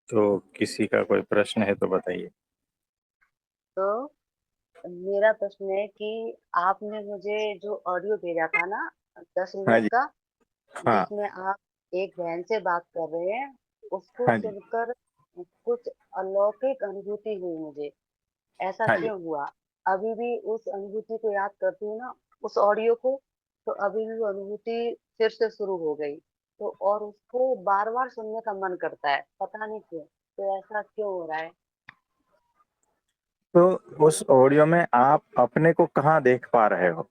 तो किसी का कोई प्रश्न है तो बताइए। तो मेरा प्रश्न है कि आपने मुझे जो ऑडियो भेजा था ना, दस हाँ मिनट जी। का, हाँ। जिसमें आप एक बहन से बात कर रहे हैं, उसको हाँ जी। सुनकर कुछ अलौकिक अनुभूति हुई मुझे। ऐसा हाँ जी। क्यों हुआ? अभी भी उस अनुभूति को याद करती हूँ ना, उस ऑडियो को, तो अभी भी वो अनुभूति फिर से शुरू हो गई। तो और उसको बार बार सुनने का मन करता है, पता नहीं क्यों। तो ऐसा क्यों हो रहा है? तो उस ऑडियो में आप अपने को कहाँ देख पा रहे हो?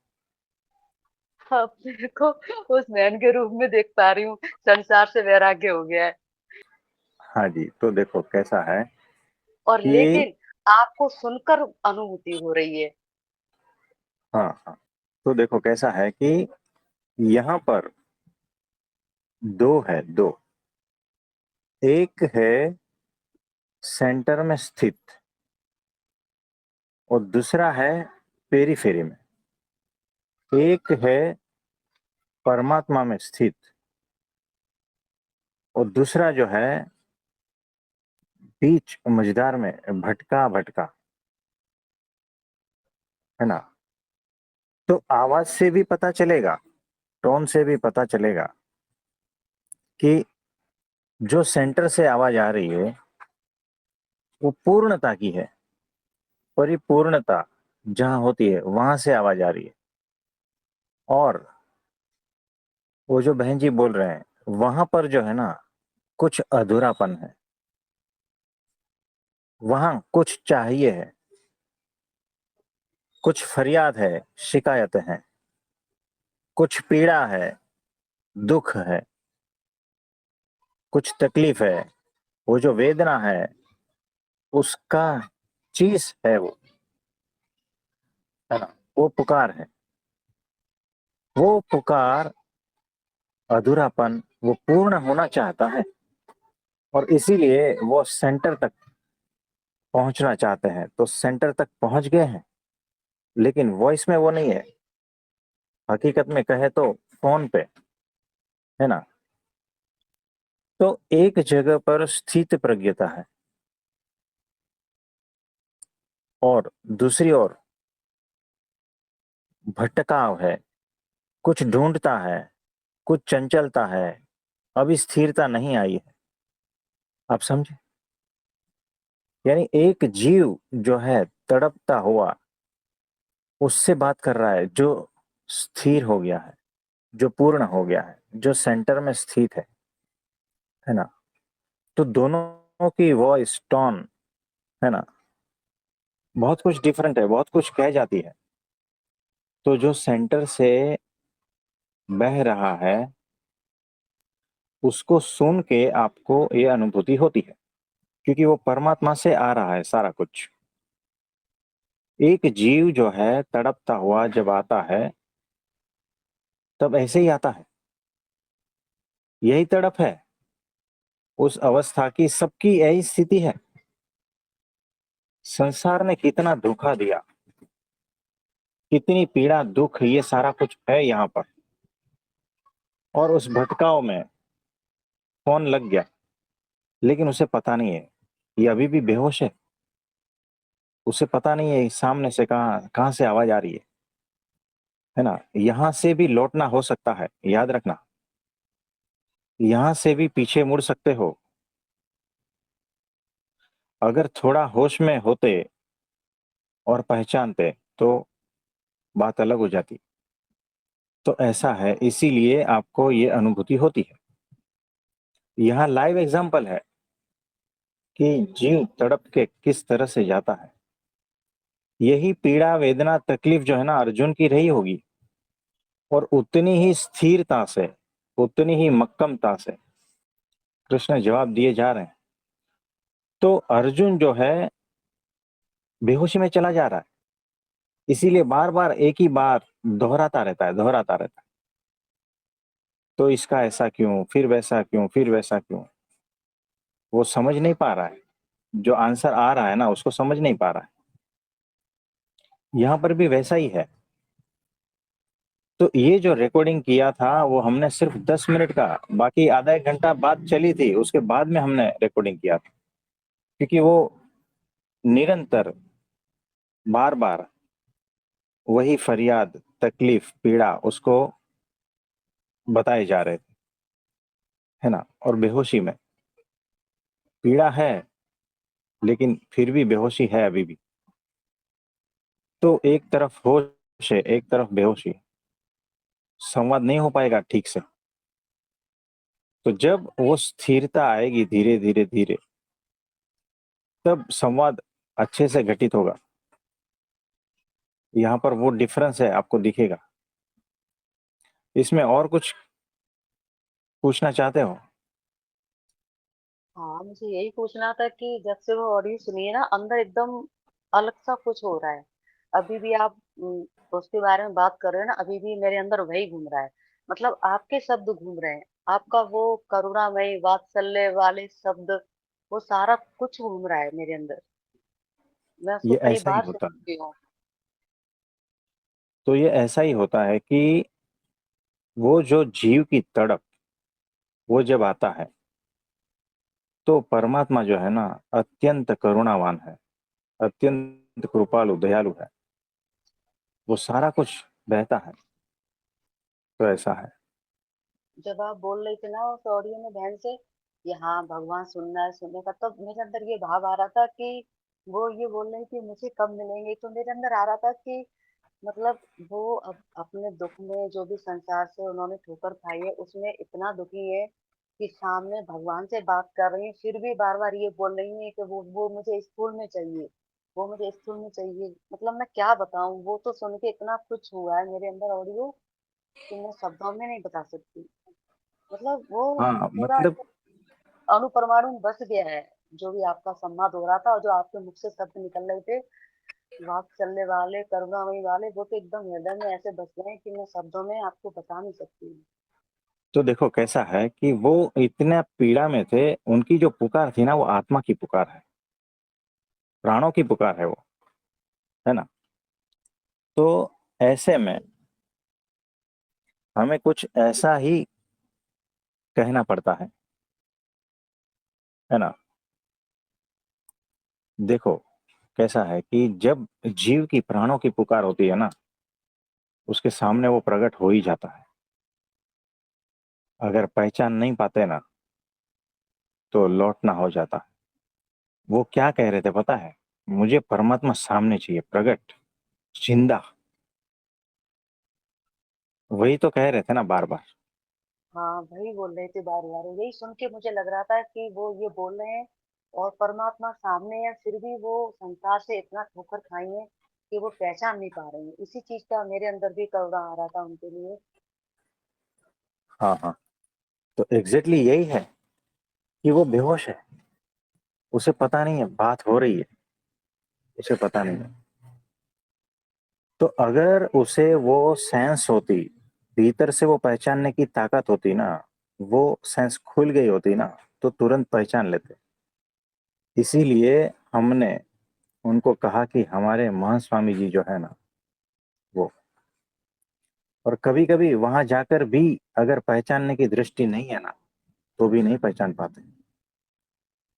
अपने को उस बहन के रूप में देख पा रही हूँ। संसार से वैराग्य हो गया है। हाँ जी, तो देखो कैसा है और कि लेकिन आपको सुनकर अनुभूति हो रही है। हाँ हाँ, तो देखो कैसा है कि यहाँ पर दो है, दो। एक है सेंटर में स्थित और दूसरा है पेरीफेरी में। एक है परमात्मा में स्थित और दूसरा जो है बीच मझधार में भटका भटका, है ना। तो आवाज से भी पता चलेगा, टोन से भी पता चलेगा कि जो सेंटर से आवाज आ रही है वो पूर्णता की है। परिपूर्णता जहां होती है वहां से आवाज आ रही है। और वो जो बहन जी बोल रहे हैं वहां पर जो है ना, कुछ अधूरापन है, वहां कुछ चाहिए है, कुछ फरियाद है, शिकायत है, कुछ पीड़ा है, दुख है, कुछ तकलीफ है। वो जो वेदना है उसका चीज है वो, है ना। वो पुकार है, वो पुकार, अधूरापन, वो पूर्ण होना चाहता है। और इसीलिए वो सेंटर तक पहुंचना चाहते हैं। तो सेंटर तक पहुंच गए हैं, लेकिन वॉइस में वो नहीं है। हकीकत में कहे तो फोन पे, है ना। तो एक जगह पर स्थित प्रज्ञता है और दूसरी ओर भटकाव है, कुछ ढूंढता है, कुछ चंचलता है, अभी स्थिरता नहीं आई है। आप समझे? यानी एक जीव जो है तड़पता हुआ, उससे बात कर रहा है जो स्थिर हो गया है, जो पूर्ण हो गया है, जो सेंटर में स्थित है ना। तो दोनों की वॉइस टोन, है ना, बहुत कुछ डिफरेंट है, बहुत कुछ कह जाती है। तो जो सेंटर से बह रहा है उसको सुन के आपको ये अनुभूति होती है, क्योंकि वो परमात्मा से आ रहा है सारा कुछ। एक जीव जो है तड़पता हुआ जब आता है तब ऐसे ही आता है। यही तड़प है उस अवस्था की, सबकी यही स्थिति है। संसार ने कितना धोखा दिया, कितनी पीड़ा, दुख, ये सारा कुछ है यहाँ पर। और उस भटकाव में फोन लग गया, लेकिन उसे पता नहीं है ये अभी भी बेहोश है। उसे पता नहीं है सामने से कहाँ कहाँ से आवाज आ रही है ना। यहां से भी लौटना हो सकता है, याद रखना। यहां से भी पीछे मुड़ सकते हो। अगर थोड़ा होश में होते और पहचानते तो बात अलग हो जाती। तो ऐसा है, इसीलिए आपको ये अनुभूति होती है। यहाँ लाइव एग्जाम्पल है कि जीव तड़प के किस तरह से जाता है। यही पीड़ा, वेदना, तकलीफ जो है ना अर्जुन की रही होगी, और उतनी ही स्थिरता से, उतनी ही मक्कमता से कृष्ण जवाब दिए जा रहे हैं। तो अर्जुन जो है बेहोशी में चला जा रहा है, इसीलिए बार बार एक ही बार दोहराता रहता है, दोहराता रहता है। तो इसका ऐसा क्यों, फिर वैसा क्यों, फिर वैसा क्यों, वो समझ नहीं पा रहा है। जो आंसर आ रहा है ना उसको समझ नहीं पा रहा है। यहाँ पर भी वैसा ही है। तो ये जो रिकॉर्डिंग किया था वो हमने सिर्फ 10 मिनट का, बाकी आधा एक घंटा बात चली थी, उसके बाद में हमने रिकॉर्डिंग किया था। क्योंकि वो निरंतर बार बार वही फरियाद, तकलीफ, पीड़ा उसको बताए जा रहे थे, है ना। और बेहोशी में पीड़ा है, लेकिन फिर भी बेहोशी है अभी भी। तो एक तरफ होश है, एक तरफ बेहोशी है, संवाद नहीं हो पाएगा ठीक से। तो जब वो स्थिरता आएगी धीरे धीरे धीरे, तब संवाद अच्छे से घटित होगा। यहाँ पर वो डिफरेंस है, आपको दिखेगा। इसमें और कुछ पूछना चाहते हो? हाँ, मुझे यही पूछना था कि जब से वो ऑडियो सुनी है ना, अंदर एकदम अलग सा कुछ हो रहा है। अभी भी आप उसके बारे में बात कर रहे हो ना, अभी भी मेरे अंदर वही घूम रहा है। मतलब आपके शब्द घूम रहे हैं, आपका वो करुणामयी वात्सल्य वाले शब्द, वो सारा कुछ घूम रहा है मेरे अंदर। मैं उसको ये कई ऐसा ही बार सुन होता है। चुकी हूँ। तो ये ऐसा ही होता है कि वो जो जीव की तड़प, वो जब आता है, तो परमात्मा जो है ना, अत्यंत करुणावान है, अत्यंत कृपालु दयालु है, वो सारा कुछ बहता है। तो ऐसा है। जब आप बोल रही थी ना उस ऑडियो में बहन से कि हाँ भगवान सुनना है, सुनने का, तब मेरे अंदर ये भाव आ रहा था कि वो ये बोल रही थी मुझे कब मिलेंगे। तो मेरे अंदर आ रहा था कि मतलब वो अब अपने दुख में, जो भी संसार से उन्होंने ठोकर खाई है, उसमें इतना दुखी है कि सामने भगवान से बात कर रही है, फिर भी बार बार ये बोल रही है कि वो मुझे स्कूल में चाहिए, वो मुझे स्कूल में चाहिए। मतलब मैं क्या बताऊं, वो तो सुन के इतना कुछ हुआ है मेरे अंदर ऑडियो कि मैं शब्दों में नहीं बता सकती। मतलब वो हाँ, पूरा मतलब अणु परमाणु में बस गया है। जो भी आपका संवाद हो रहा था और जो आपके मुख से शब्द निकल रहे थे, वात्सल्य वाले, करुणामयी वाले, वो तो एकदम हृदय में ऐसे बस गए हैं कि मैं शब्दों में आपको बता नहीं सकती हूँ। तो देखो कैसा है कि वो इतने पीड़ा में थे, उनकी जो पुकार थी ना, वो आत्मा की पुकार है, प्राणों की पुकार है वो, है ना। तो ऐसे में हमें कुछ ऐसा ही कहना पड़ता है ना। देखो कैसा है कि जब जीव की प्राणों की पुकार होती है ना, उसके सामने वो प्रकट हो ही जाता है। अगर पहचान नहीं पाते ना, तो लौटना हो जाता है। वो क्या कह रहे थे पता है? मुझे परमात्मा सामने चाहिए, प्रकट, जिंदा। वही तो कह रहे थे ना बार बार। हाँ, वही बोल रहे थे बार बार। यही सुन के मुझे लग रहा था कि वो ये बोल रहे हैं और परमात्मा सामने है, फिर भी वो संसार से इतना ठोकर खाई है कि वो पहचान नहीं पा रहे हैं। इसी चीज का मेरे अंदर भी करुणा आ रहा था उनके लिए। हाँ हाँ। तो एग्जैक्टली यही है कि वो बेहोश है, उसे पता नहीं है बात हो रही है, उसे पता नहीं है। तो अगर उसे वो सेंस होती, भीतर से वो पहचानने की ताकत होती ना, वो सेंस खुल गई होती ना, तो तुरंत पहचान लेते। इसीलिए हमने उनको कहा कि हमारे महान स्वामी जी जो है ना, वो। और कभी कभी वहां जाकर भी अगर पहचानने की दृष्टि नहीं है ना, तो भी नहीं पहचान पाते।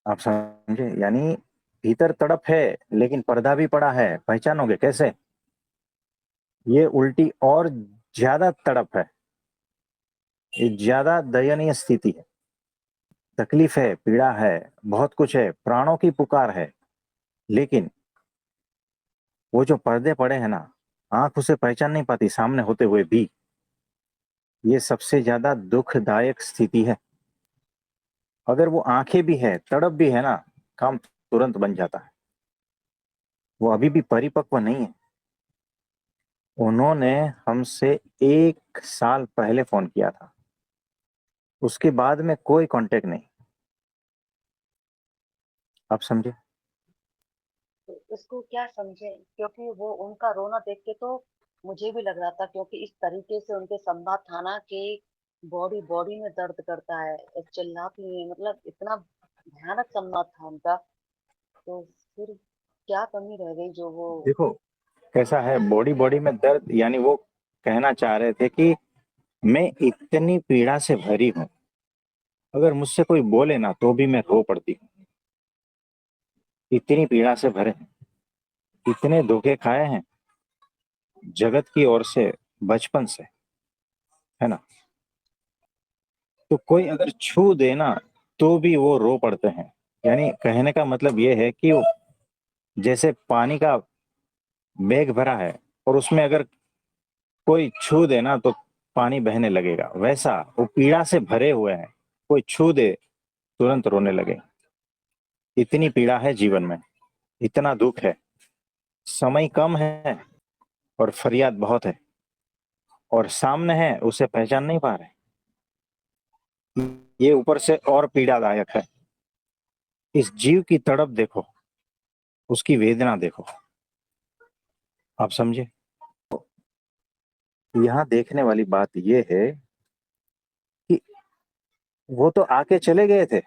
आप समझे? यानी भीतर तड़प है, लेकिन पर्दा भी पड़ा है, पहचानोगे कैसे? ये उल्टी और ज्यादा तड़प है, ये ज्यादा दयनीय स्थिति है, तकलीफ है, पीड़ा है, बहुत कुछ है, प्राणों की पुकार है। लेकिन वो जो पर्दे पड़े हैं ना, आंख उसे पहचान नहीं पाती सामने होते हुए भी। ये सबसे ज्यादा दुखदायक स्थिति है। अगर वो आंखें भी है, तड़प भी है ना, काम तुरंत बन जाता है। वो अभी भी परिपक्व नहीं है। उन्होंने हमसे 1 साल पहले फोन किया था, उसके बाद में कोई कांटेक्ट नहीं। आप समझे? तो इसको क्या समझे, क्योंकि वो उनका रोना देख के तो मुझे भी लग रहा था, क्योंकि इस तरीके से उनके संवाद था ना कि बॉडी बॉडी में दर्द करता है, चिल्लाती है, मतलब इतना भयानक संवाद था उनका। तो फिर क्या कमी रह गई जो वो। देखो कैसा है, बॉडी बॉडी में दर्द, यानी वो कहना चाह रहे थे कि मैं इतनी पीड़ा से भरी हूं, अगर मुझसे कोई बोले ना तो भी मैं रो पड़ती हूँ। इतनी पीड़ा से भरे हैं, इतने धोखे खाए हैं जगत की ओर से, बचपन से, है ना। तो कोई अगर छू दे ना तो भी वो रो पड़ते हैं। यानी कहने का मतलब ये है कि वो जैसे पानी का बैग भरा है और उसमें अगर कोई छू दे ना तो पानी बहने लगेगा, वैसा वो पीड़ा से भरे हुए हैं। कोई छू दे तुरंत रोने लगे। इतनी पीड़ा है जीवन में, इतना दुख है, समय कम है और फरियाद बहुत है, और सामने है उसे पहचान नहीं पा रहे। ये ऊपर से और पीड़ादायक है। इस जीव की तड़प देखो, उसकी वेदना देखो, आप समझे। यहाँ देखने वाली बात यह है कि वो तो आके चले गए थे,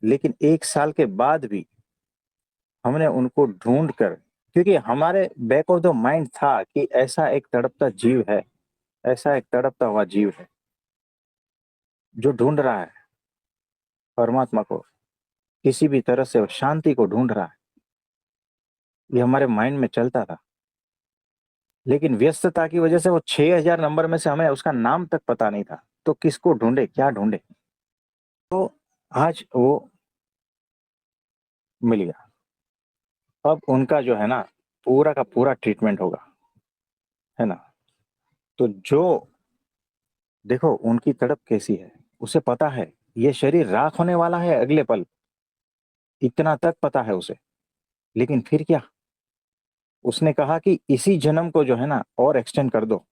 लेकिन 1 साल के बाद भी हमने उनको ढूंढ कर, क्योंकि हमारे बैक ऑफ द माइंड था कि ऐसा एक तड़पता जीव है, ऐसा एक तड़पता हुआ जीव है जो ढूंढ रहा है परमात्मा को, किसी भी तरह से शांति को ढूंढ रहा है। ये हमारे माइंड में चलता था, लेकिन व्यस्तता की वजह से वो 6,000 नंबर में से हमें उसका नाम तक पता नहीं था। तो किसको ढूंढे, क्या ढूंढे। तो आज वो मिल गया। अब उनका जो है ना पूरा का पूरा ट्रीटमेंट होगा, है ना। तो जो देखो उनकी तड़प कैसी है, उसे पता है ये शरीर राख होने वाला है अगले पल, इतना तक पता है उसे। लेकिन फिर क्या, उसने कहा कि इसी जन्म को जो है ना और एक्सटेंड कर दो,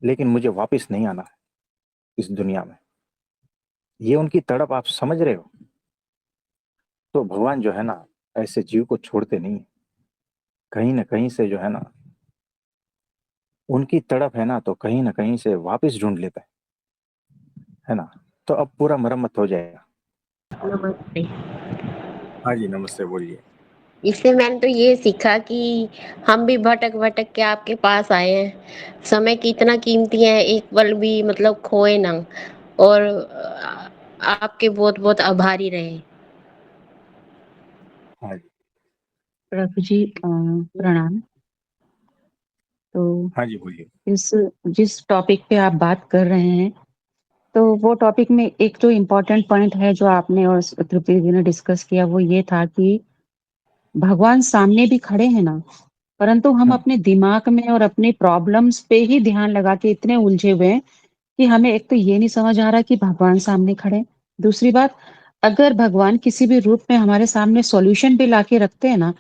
लेकिन मुझे वापस नहीं आना है इस दुनिया में। ये उनकी तड़प आप समझ रहे हो। तो भगवान जो है ना ऐसे जीव को छोड़ते नहीं है। कहीं ना कहीं से जो है ना उनकी तड़प है ना, तो कहीं ना कहीं से वापस ढूंढ लेता है ना। तो अब पूरा मरम्मत हो जाएगा। नमस्ते। हाँ जी, नमस्ते, बोलिए। इससे मैंने तो ये सीखा कि हम भी भटक भटक के आपके पास आए हैं। समय कितना कीमती है, एक पल भी मतलब खोए ना। और आपके बहुत बहुत आभारी रहे। हाँ जी। प्रभु जी प्रणाम। तो हाँ जी, बोलिए। इस जिस टॉपिक पे आप बात कर रहे हैं, तो वो टॉपिक में एक जो इम्पोर्टेंट पॉइंट है जो आपने और तृप्ति जी ने डिस्कस किया, वो ये था कि भगवान सामने भी खड़े हैं ना, परंतु हम हम्म, अपने दिमाग में और अपने प्रॉब्लम्स पे ही ध्यान लगा के इतने उलझे हुए हैं कि हमें एक तो ये नहीं समझ आ रहा कि भगवान सामने खड़े हैं। दूसरी बात, अगर भगवान किसी भी रूप में हमारे सामने सॉल्यूशन भी लाके रखते हैं ना,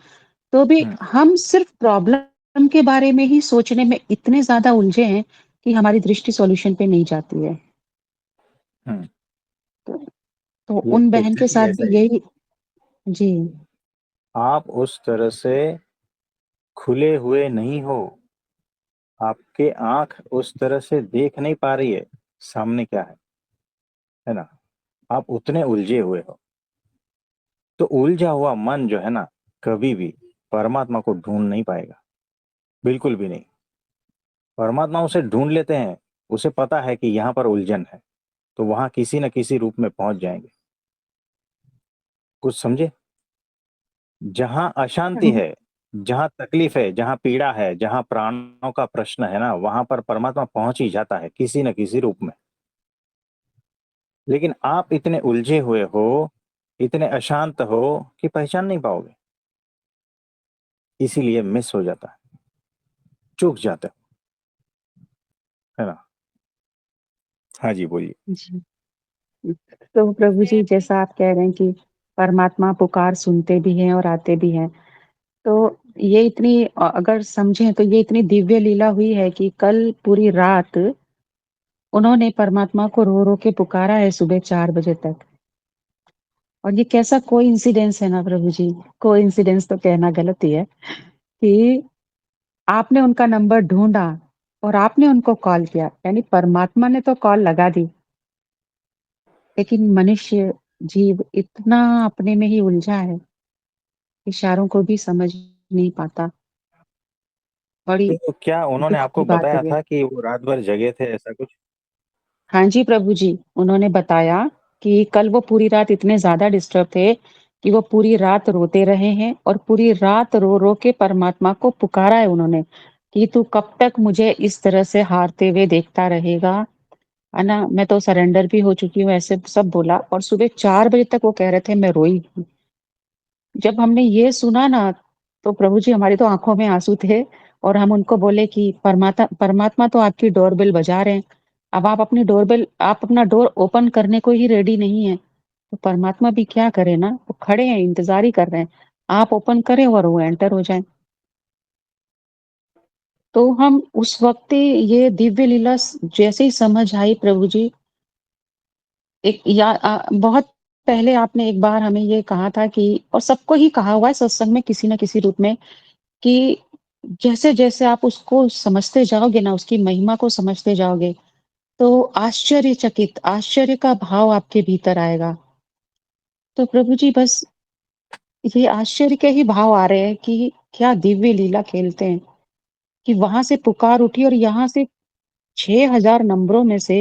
तो भी हम्म, हम सिर्फ प्रॉब्लम के बारे में ही सोचने में इतने ज्यादा उलझे हैं कि हमारी दृष्टि सॉल्यूशन पे नहीं जाती है। हम्म। तो, तो ये उन बहन के एग्जैक्टली साथ ऐसा भी ही है। यही। जी। आप उस तरह से खुले हुए नहीं हो, आपके आंख उस तरह से देख नहीं पा रही है सामने क्या है ना। आप उतने उलझे हुए हो। तो उलझा हुआ मन जो है ना कभी भी परमात्मा को ढूंढ नहीं पाएगा, बिल्कुल भी नहीं। परमात्मा उसे ढूंढ लेते हैं, उसे पता है कि यहाँ पर उलझन है, तो वहां किसी न किसी रूप में पहुंच जाएंगे। कुछ समझे। जहां अशांति है, जहां तकलीफ है, जहां पीड़ा है, जहां प्राणों का प्रश्न है ना, वहां पर परमात्मा पहुंच ही जाता है किसी न किसी रूप में। लेकिन आप इतने उलझे हुए हो, इतने अशांत हो कि पहचान नहीं पाओगे, इसीलिए मिस हो जाता है, चूक जाते हो, है ना। हाँ जी, बोलिए। जी। तो प्रभु जी, जैसा आप कह रहे हैं कि परमात्मा पुकार सुनते भी हैं और आते भी हैं, तो ये इतनी अगर समझें तो ये इतनी दिव्य लीला हुई है कि कल पूरी रात उन्होंने परमात्मा को रो रो के पुकारा है सुबह 4 बजे तक। और ये कैसा कोइंसिडेंस है ना प्रभु जी, कोइंसिडेंस तो कहना गलत ही है कि आपने उनका नंबर ढूंढा और आपने उनको कॉल किया, यानी परमात्मा ने तो कॉल लगा दी, लेकिन मनुष्य जीव इतना अपने में ही उलझा है, इशारों को भी समझ नहीं पाता। बड़ी तो क्या उन्होंने दुख की आपको बात है बताया ये। था कि वो रात भर जगे थे, ऐसा कुछ। हाँ जी प्रभु जी, उन्होंने बताया कि कल वो पूरी रात इतने ज्यादा डिस्टर्ब थे कि वो पूरी रात रोते रहे हैं और पूरी रात रो-रो के परमात्मा को पुकारा है उन्होंने, कि तू कब तक मुझे इस तरह से हारते हुए देखता रहेगा, है ना? मैं तो सरेंडर भी हो चुकी हूँ, ऐसे सब बोला और सुबह 4 बजे तक वो कह रहे थे मैं रोई। जब हमने ये सुना ना, तो प्रभु जी हमारी तो आँखों में आँसू थे और हम उनको बोले कि परमात्मा तो आपकी डोरबेल बजा रहे हैं। अब आप अपना डोर ओपन करने को ही रेडी नहीं हैं, तो परमात्मा भी क्या करे ना, वो खड़े हैं, इंतज़ार ही कर रहे हैं। आप ओपन करें और वो एंटर हो जाएँ। तो हम उस वक़्त ही ये दिव्य लीला जैसे ही समझ आई प्रभु जी, बहुत पहले आपने एक बार हमें ये कहा था कि और सबको ही कहा हुआ है सत्संग में किसी न किसी रूप में कि जैसे-जैसे आप उसको समझते जाओगे ना, उसकी महिमा को समझते जाओगे, तो आश्चर्य का भाव आपके भीतर आएगा। तो प्रभु जी बस ये आश्चर्य के ही भाव आ रहे हैं कि क्या दिव्य लीला खेलते हैं, कि वहाँ से पुकार उठी और यहाँ से 6000 नंबरों में से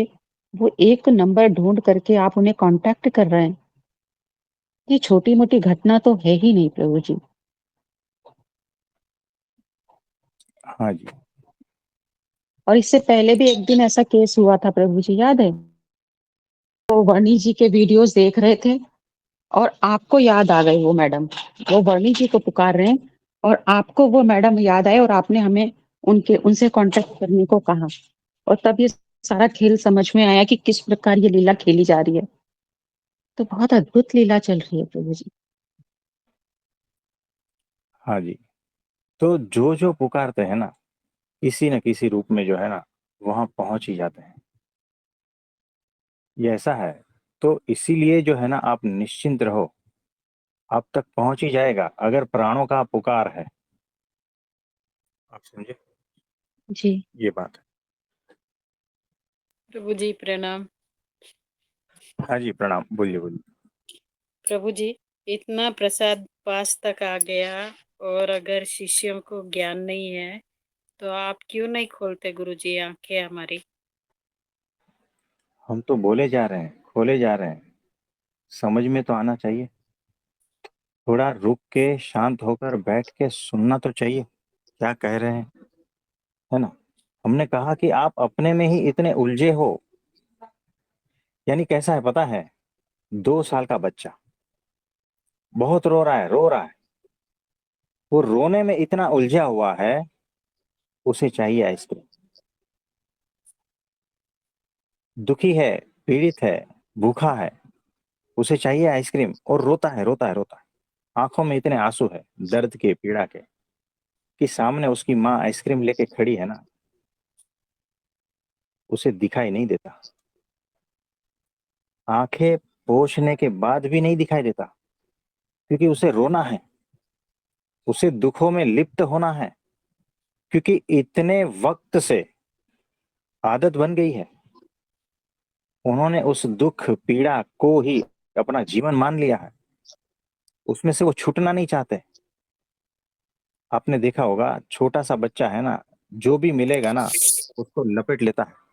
वो एक नंबर ढूँढ करके आप उन्हें कॉन्टैक्ट कर रहे हैं। ये छोटी-मोटी घटना तो है ही नहीं प्रभु जी। हाँ जी। और इससे पहले भी एक दिन ऐसा केस हुआ था प्रभु जी, याद है? तो वाणी जी के वीडियोज़ देख रहे थे और आपको याद आ गई वो मैडम। वो वाणी जी को पुकार रहे हैं और आपको वो मैडम याद आए और आपने हमें उनसे कॉन्टैक्ट करने को कहा। और तब ये सारा खेल समझ में आया कि किस प्रकार ये लीला खेली जा रही है। तो बहुत अद्भुत लीला चल रही है प्रभु जी। हाँ जी। तो जो पुकारते हैं ना, किसी न किसी रूप में जो है ना, वहाँ पहुँच ही जाते हैं। ये ऐसा है, तो इसीलिए जो है ना आप निश्चिंत रहो, आप तक पहुँच ही जाएगा, अगर प्राणों का पुकार है। आप समझे? जी। ये बात है। प्रभु जी प्रणाम। हाँ जी, प्रणाम। बोलिए, बोलिए। प्रभु जी, इतना प्रसाद पास तक आ गया और अगर शिष्यों को ज्ञान नहीं है तो आप क्यों नहीं खोलते गुरु जी आंखें हमारी? हम तो बोले जा रहे हैं, खोले जा रहे हैं, समझ में तो आना चाहिए। थोड़ा रुक के शांत होकर बैठ के सुनना तो चाहिए, क्या कह रहे हैं, है ना? हमने कहा कि आप अपने में ही इतने उलझे हो। यानी कैसा है पता है? 2 साल का बच्चा बहुत रो रहा है। वो रोने में इतना उलझा हुआ है, उसे चाहिए आइसक्रीम। दुखी है, पीड़ित है, भूखा है, उसे चाहिए आइसक्रीम और रोता है, रोता है, रोता है। आंखों में इतने आंसू है, दर्द के, पीड़ा के, कि सामने उसकी माँ आइसक्रीम लेके खड़ी है ना, उसे दिखाई नहीं देता। आंखें पोंछने के बाद भी नहीं दिखाई देता, क्योंकि उसे रोना है, उसे दुखों में लिप्त होना है, क्योंकि इतने वक्त से आदत बन गई है। उन्होंने उस दुख पीड़ा को ही अपना जीवन मान लिया है, उसमें से वो छूटना नहीं चाहते। आपने देखा होगा, छोटा सा बच्चा है ना, जो भी मिलेगा ना उसको लपेट लेता है।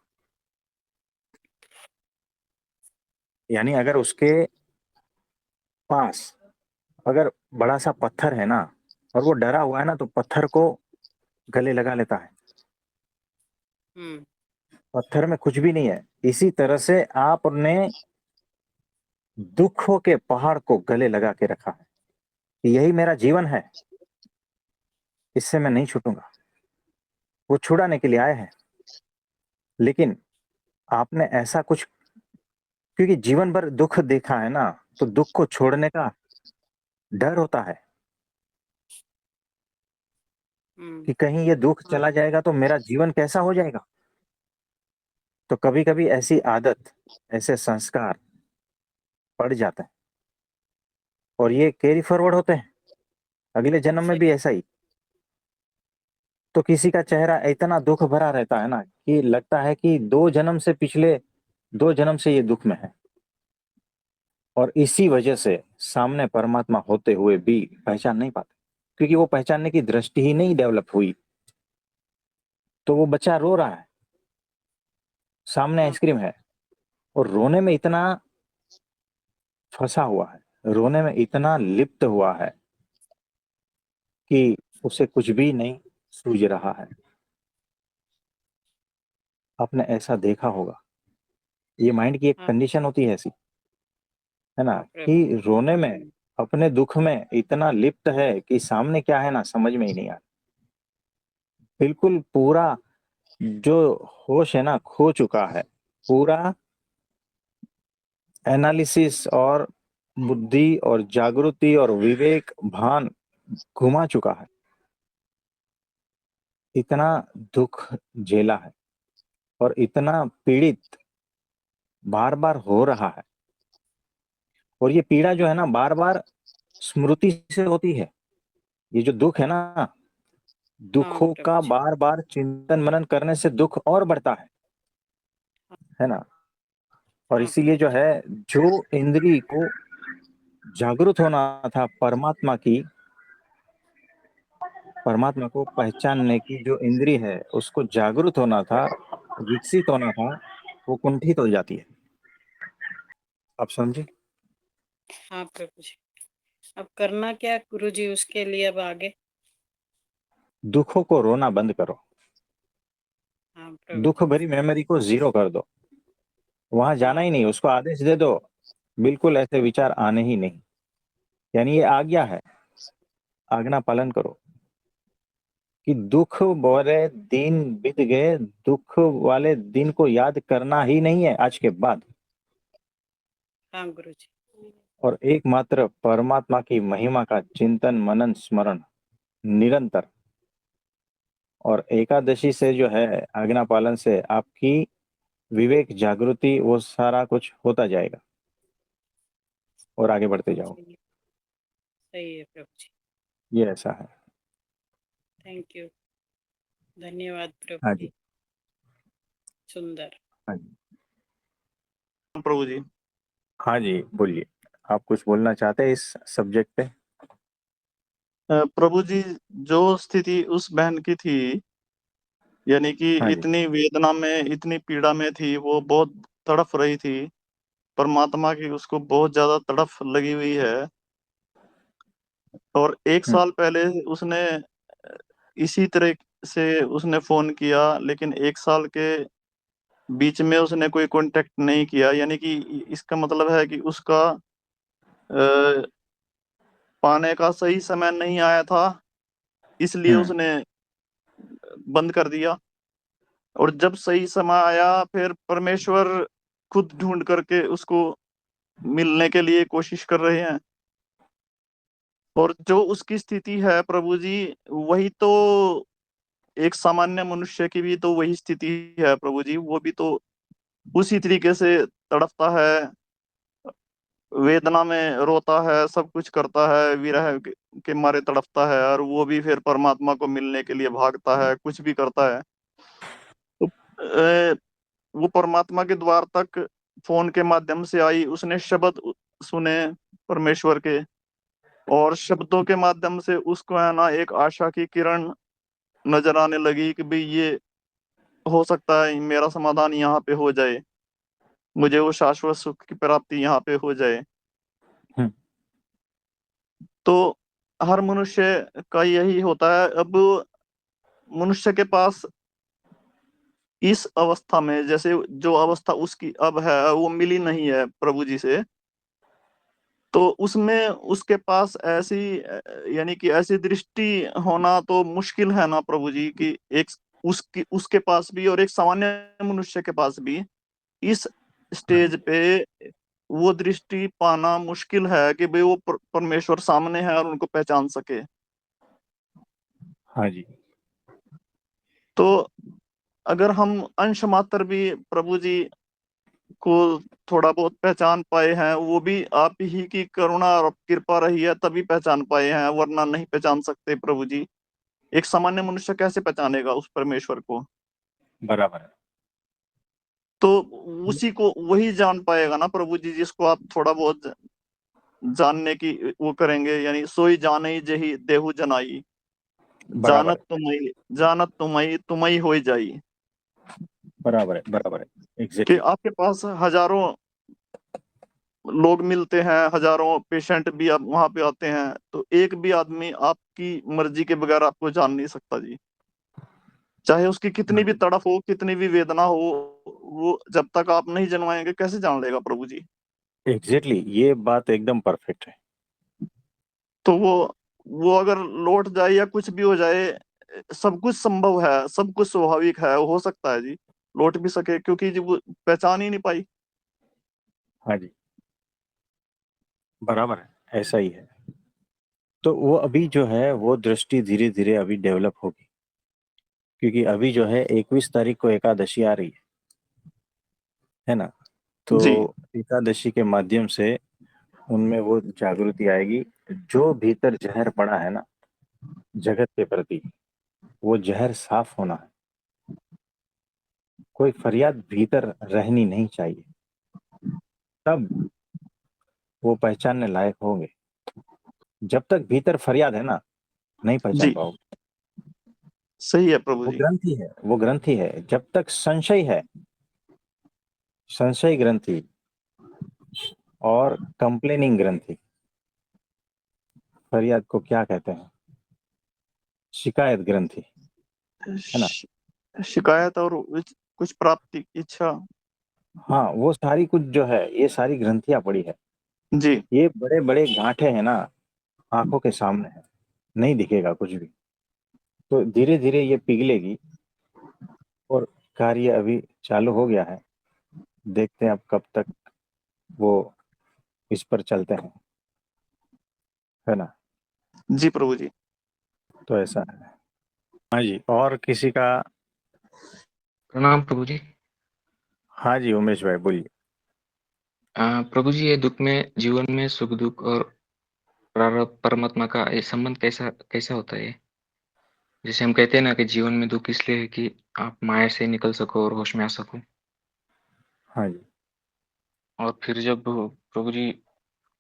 यानी अगर उसके पास अगर बड़ा सा पत्थर है ना और वो डरा हुआ है ना, तो पत्थर को गले लगा लेता है। हम्म। पत्थर में कुछ भी नहीं है। इसी तरह से आपने दुखों के पहाड़ को गले लगा के रखा है कि यही मेरा जीवन है, इससे मैं नहीं छूटूंगा। वो छुड़ाने के लिए आए हैं, लेकिन आपने ऐसा कुछ, क्योंकि जीवन भर दुख देखा है ना, तो दुख को छोड़ने का डर होता है हम्म। कि कहीं ये दुख चला जाएगा तो मेरा जीवन कैसा हो जाएगा। तो कभी कभी ऐसी आदत, ऐसे संस्कार पड़ जाते हैं और ये कैरी फॉरवर्ड होते हैं अगले जन्म में सही। भी ऐसा ही। तो किसी का चेहरा इतना दुख भरा रहता है ना कि लगता है कि 2 जन्म से पिछले 2 जन्म से ये दुख में है। और इसी वजह से सामने परमात्मा होते हुए भी पहचान नहीं पाते, क्योंकि वो पहचानने की दृष्टि ही नहीं डेवलप हुई। तो वो बच्चा रो रहा है, सामने हाँ। आइसक्रीम है, और रोने में इतना फंसा हुआ है, रोने में इतना लिप्त हुआ है कि उसे कुछ भी नहीं सूझ रहा है। आपने ऐसा देखा होगा। ये माइंड की एक हाँ कंडीशन होती है ऐसी, है ना, हाँ प्रभु। कि रोने में, अपने दुख में इतना लिप्त है कि सामने क्या है ना समझ में ही नहीं आता। बिल्कुल पूरा जो होश है ना खो चुका है, पूरा एनालिसिस और बुद्धि और जागृति और विवेक भान घुमा चुका है। इतना दुख झेला है और इतना पीड़ित बार बार हो रहा है। और ये पीड़ा जो है ना बार बार स्मृति से होती है। ये जो दुख है ना, हाँ दुखों प्रभु का जी। बार बार चिंतन मनन करने से दुख और बढ़ता है ना। और हाँ इसीलिए प्रभु जो जी। है, जो इंद्री को जागृत होना था परमात्मा को पहचानने की जो इंद्री है, उसको जागृत होना था, विकसित होना था, वो कुंठित हो जाती है। आप समझे? हाँ प्रभु जी। अब करना क्या गुरु जी उसके लिए अब आगे? दुखों को रोना बंद करो। हाँ प्रभु दुख जी। भरी मेमोरी को जीरो कर दो। वहां जाना हाँ ही नहीं, उसको आदेश दे दो, बिल्कुल ऐसे विचार आने ही नहीं। यानी ये आज्ञा है, आज्ञा पालन करो कि दुख वाले दिन बीत गए, दुख वाले दिन को याद करना ही नहीं है आज के बाद। हाँ गुरु जी। और एकमात्र परमात्मा की महिमा का चिंतन मनन स्मरण निरंतर। और एकादशी से जो है, आज्ञा पालन से आपकी विवेक जागृति वो सारा कुछ होता जाएगा और आगे बढ़ते जाओ। सही सही है प्रभु जी। ये ऐसा है। Thank you. धन्यवाद प्रभु हाँ जी। जी। सुंदर। हाँ जी। प्रभु जी। हाँ जी, बोलिए। आप कुछ बोलना चाहते हैं इस सब्जेक्ट पे? प्रभु जी, जो स्थिति उस बहन की थी, यानी कि हाँ जी। इतनी वेदना में, इतनी पीड़ा में थी, वो बहुत तड़फ रही थी। परमात्मा की उसको बहुत ज्यादा तड़फ लगी हुई है। और एक हम्म। साल पहले उसने इसी तरह से उसने फोन किया, लेकिन एक साल के बीच में उसने कोई कांटेक्ट नहीं किया। यानी कि इसका मतलब है कि उसका पाने का सही समय नहीं आया था, इसलिए हम्म। उसने बंद कर दिया। और जब सही समय आया, फिर परमेश्वर खुद ढूंढ करके उसको मिलने के लिए कोशिश कर रहे हैं। और जो उसकी स्थिति है प्रभु जी, वही तो एक सामान्य मनुष्य की भी तो वही स्थिति है प्रभु जी। वो भी तो उसी तरीके से तड़पता है, वेदना में रोता है, सब कुछ करता है, विरह के मारे तड़पता है। और वो भी फिर परमात्मा को मिलने के लिए भागता है, कुछ भी करता है। तो वो परमात्मा के द्वार तक फोन के माध्यम से आई, उसने शब्द सुने परमेश्वर के, और शब्दों के माध्यम से उसको है ना एक आशा की किरण नजर आने लगी कि भाई ये हो सकता है मेरा समाधान यहाँ पे हो जाए, मुझे वो शाश्वत सुख की प्राप्ति यहाँ पे हो जाए। हम्म। तो हर मनुष्य का यही होता है। अब मनुष्य के पास इस अवस्था में, जैसे जो अवस्था उसकी अब है, वो मिली नहीं है प्रभु जी से, तो उसमें उसके पास ऐसी यानी कि ऐसी दृष्टि होना तो मुश्किल है ना प्रभु जी, कि एक उसके पास भी और एक सामान्य मनुष्य के पास भी इस हाँ स्टेज जी। पे वो दृष्टि पाना मुश्किल है कि भाई वो परमेश्वर सामने है और उनको पहचान सके। हाँ जी। तो अगर हम अंश मात्र भी प्रभु जी को थोड़ा बहुत पहचान पाए हैं, वो भी आप ही की करुणा और कृपा रही है तभी पहचान पाए हैं, वरना नहीं पहचान सकते प्रभु जी। एक सामान्य मनुष्य कैसे पहचानेगा उस परमेश्वर को? बराबर है। तो उसी को वही जान पाएगा ना प्रभु जी, जिसको आप थोड़ा बहुत जानने की वो करेंगे। यानी सोई जाने जही देहु जनाई, बराबर है। जानत तुम्हारी तुम्हारी हो जाई। बराबर है। बराबर है। कि एग्जैक्टली। आपके पास हजारों लोग मिलते हैं, हजारों पेशेंट भी अब वहां पे आते हैं, तो एक भी आदमी आपकी मर्जी के बगैर आपको जान नहीं सकता जी। चाहे उसकी कितनी भी तड़फ हो, कितनी भी वेदना हो, वो जब तक आप नहीं जनवाएंगे कैसे जान लेगा प्रभु जी। एग्जैक्टली, ये बात एकदम परफेक्ट है। तो वो अगर लौट जाए या कुछ भी हो जाए, सब कुछ संभव है, सब कुछ स्वाभाविक है, हो सकता है जी लौट भी सके, क्योंकि जी वो पहचान ही नहीं पाई। हाँ जी, बराबर है, ऐसा ही है। तो वो अभी जो है वो दृष्टि धीरे धीरे अभी डेवलप होगी, क्योंकि अभी जो है 21 तारीख को एकादशी आ रही है ना। तो जी एकादशी के माध्यम से उनमें वो जागृति आएगी। जो भीतर जहर पड़ा है ना जगत के प्रति, वो जहर साफ होना है। कोई फरियाद भीतर रहनी नहीं चाहिए, तब वो पहचानने लायक होंगे। जब तक भीतर फरियाद है ना, नहीं पहचान जी पाओगे। सही है प्रभु वो जी। ग्रंथि है, वो ग्रंथि है। जब तक संशय है, संशय ग्रंथि और कंप्लेनिंग ग्रंथि, फरियाद को क्या कहते हैं, शिकायत ग्रंथि, है ना। शिकायत और कुछ प्राप्ति की इच्छा। हाँ, वो सारी कुछ जो है, ये सारी ग्रंथियां पड़ी है। जी ये बड़े बड़े गांठे हैं ना, आंखों के सामने है, नहीं दिखेगा कुछ भी। तो धीरे धीरे ये पिघलेगी, और कार्य अभी चालू हो गया है। देखते हैं अब कब तक वो इस पर चलते हैं, है ना। जी प्रभु जी। तो ऐसा है। हाँ जी, और किसी का? प्रणाम प्रभु जी। हाँ जी, उमेश भाई बोलिए। प्रभु जी, ये दुख में, जीवन में सुख दुख और प्रारब्ध परमात्मा का ये संबंध कैसा कैसा होता है? जैसे हम कहते हैं ना कि जीवन में दुख इसलिए है कि आप माया से निकल सको और होश में आ सको। हाँ जी, और फिर जब प्रभु जी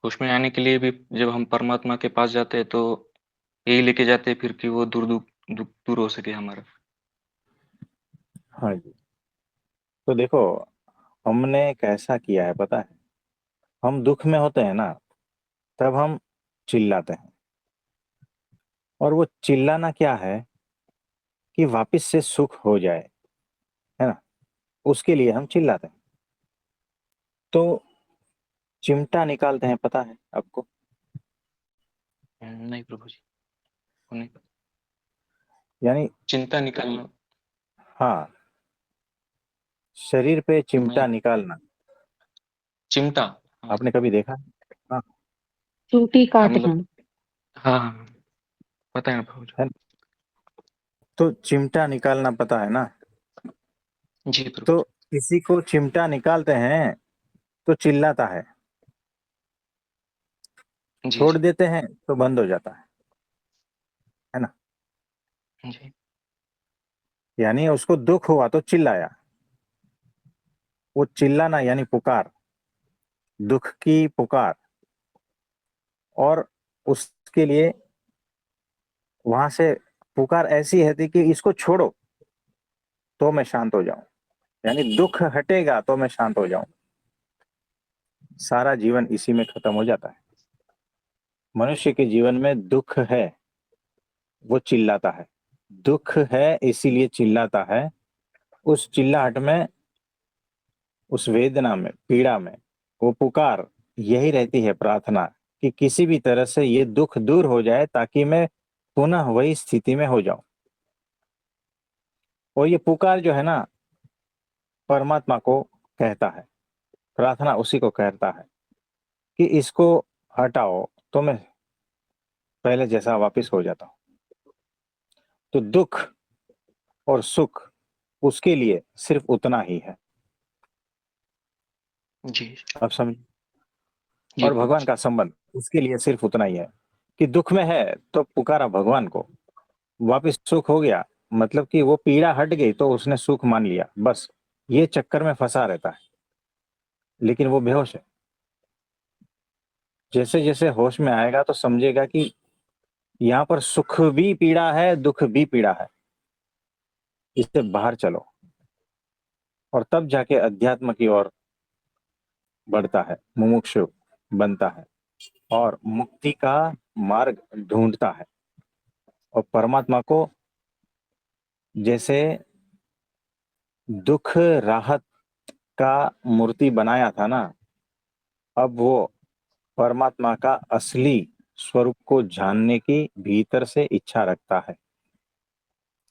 होश में आने के लिए भी जब हम परमात्मा के पास जाते हैं तो यही लेके जाते हैं फिर कि वो दुख दुख दूर हो सके हमारा। हाँ जी। तो देखो, हमने कैसा किया है पता है। हम दुख में होते हैं ना, तब हम चिल्लाते हैं। और वो चिल्लाना क्या है, कि वापस से सुख हो जाए, है ना। उसके लिए हम चिल्लाते हैं। तो चिमटा निकालते हैं, पता है आपको। नहीं प्रभु जी, वो नहीं पता। यानी, चिंता निकालना। हाँ, शरीर पे मैं चिमटा निकालना, चिमटा। हाँ आपने कभी देखा? हाँ, चूटी हाँ, काटना। मतलब हाँ हाँ हाँ, पता है ना प्रभु है ना? तो चिमटा निकालना पता है ना। जी। जी प्रभु तो किसी को चिमटा निकालते हैं तो चिल्लाता जी। जी छोड़ जी देते हैं तो बंद हो जाता है ना। जी। यानी उसको दुख हुआ तो चिल्लाया। वो चिल्लाना यानी पुकार, दुख की पुकार। और उसके लिए वहां से पुकार ऐसी है थी कि इसको छोड़ो तो मैं शांत हो जाऊं, यानी दुख हटेगा तो मैं शांत हो जाऊं। सारा जीवन इसी में खत्म हो जाता है। मनुष्य के जीवन में दुख है, वो चिल्लाता है। दुख है इसीलिए चिल्लाता है। उस चिल्लाहट में, उस वेदना में, पीड़ा में, वो पुकार यही रहती है, प्रार्थना, कि किसी भी तरह से ये दुख दूर हो जाए ताकि मैं पुनः वही स्थिति में हो जाऊं। और ये पुकार जो है ना, परमात्मा को कहता है, प्रार्थना उसी को कहता है कि इसको हटाओ तो मैं पहले जैसा वापस हो जाता हूं। तो दुख और सुख उसके लिए सिर्फ उतना ही है। जी आप समझ। जी और प्रभु भगवान जी। का संबंध उसके लिए सिर्फ उतना ही है, कि दुख में है तो पुकारा भगवान को, वापस सुख हो गया, मतलब कि वो पीड़ा हट गई तो उसने सुख मान लिया, बस। ये चक्कर में फंसा रहता है, लेकिन वो बेहोश है। जैसे जैसे होश में आएगा तो समझेगा कि यहाँ पर सुख भी पीड़ा है, दुख भी पीड़ा है, इससे बाहर चलो। और तब जाके अध्यात्म की ओर बढ़ता है, मुमुक्षु बनता है और मुक्ति का मार्ग ढूंढता है। और परमात्मा को जैसे दुख राहत का मूर्ति बनाया था ना, अब वो परमात्मा का असली स्वरूप को जानने की भीतर से इच्छा रखता है।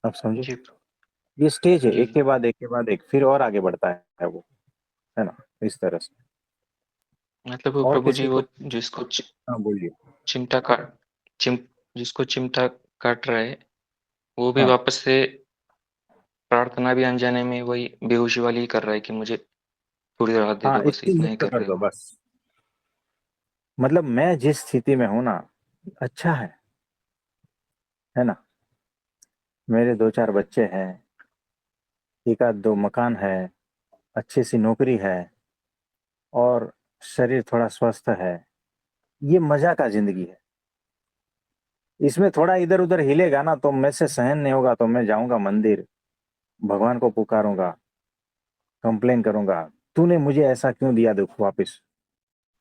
अब समझे, जी ये स्टेज है, जी एक के बाद एक के बाद एक, फिर और आगे बढ़ता है वो, है ना, इस तरह से। मतलब वो और प्रभु किसी जी, को, वो जिसको हाँ बोलिए। चिमटा काट चिम जिसको चिमटा काट रहा है, वो भी हाँ वापस से प्रार्थना भी अनजाने में वही बेहोशी वाली ही कर रहा है कि मुझे थोड़ी राहत दे हाँ, दो, बस इससे इतना ही मुक्त कर कर रहा है दो वो। बस। मतलब मैं जिस स्थिति में हूं ना, अच्छा है ना, मेरे 2-4 बच्चे हैं, एक आध 2 मकान है, अच्छी सी नौकरी है और शरीर थोड़ा स्वस्थ है, ये मजा का जिंदगी है। इसमें थोड़ा इधर उधर हिलेगा ना तो मैं से सहन नहीं होगा, तो मैं जाऊंगा मंदिर, भगवान को पुकारूंगा, कंप्लेन करूंगा, तूने मुझे ऐसा क्यों दिया दुख, वापस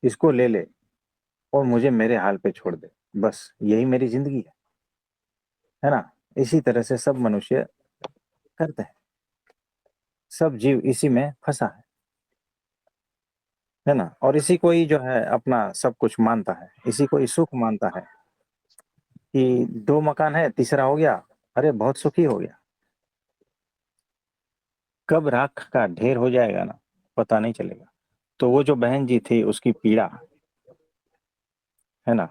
इसको ले ले और मुझे मेरे हाल पे छोड़ दे, बस यही मेरी जिंदगी है ना। इसी तरह से सब मनुष्य करते हैं, सब जीव इसी में फंसा है ना। और इसी को ही जो है अपना सब कुछ मानता है, इसी को ही सुख मानता है कि 2 मकान है, तीसरा हो गया, अरे बहुत सुखी हो गया। कब राख का ढेर हो जाएगा ना, पता नहीं चलेगा। तो वो जो बहन जी थी, उसकी पीड़ा है ना,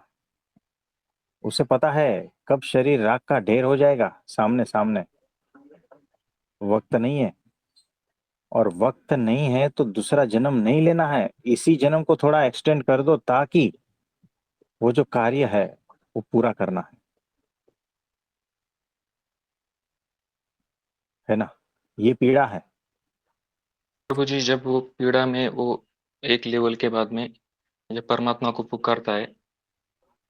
उसे पता है कब शरीर राख का ढेर हो जाएगा, सामने सामने वक्त नहीं है। और वक्त नहीं है तो दूसरा जन्म नहीं लेना है, इसी जन्म को थोड़ा एक्सटेंड कर दो ताकि वो जो कार्य है वो पूरा करना है ना। ये पीड़ा है। प्रभु जी, जब वो पीड़ा में वो एक लेवल के बाद में जब परमात्मा को पुकारता है,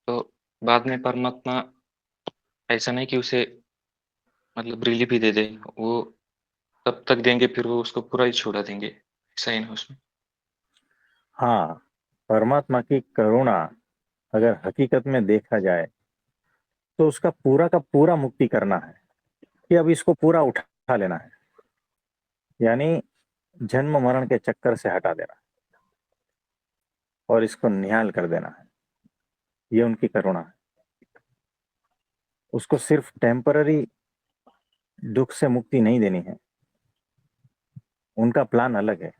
तो बाद में परमात्मा ऐसा नहीं कि उसे मतलब रिलीफ ही दे दे, वो तब तक देंगे, फिर वो उसको पूरा ही छोड़ा देंगे, ऐसा ही ना उसमें। हाँ, परमात्मा की करुणा अगर हकीकत में देखा जाए तो उसका पूरा का पूरा मुक्ति करना है, कि अब इसको पूरा उठा लेना है, यानी जन्म मरण के चक्कर से हटा देना और इसको निहाल कर देना है। ये उनकी करुणा है। उसको सिर्फ टेम्पररी दुख से मुक्ति नहीं देनी है, उनका प्लान अलग है।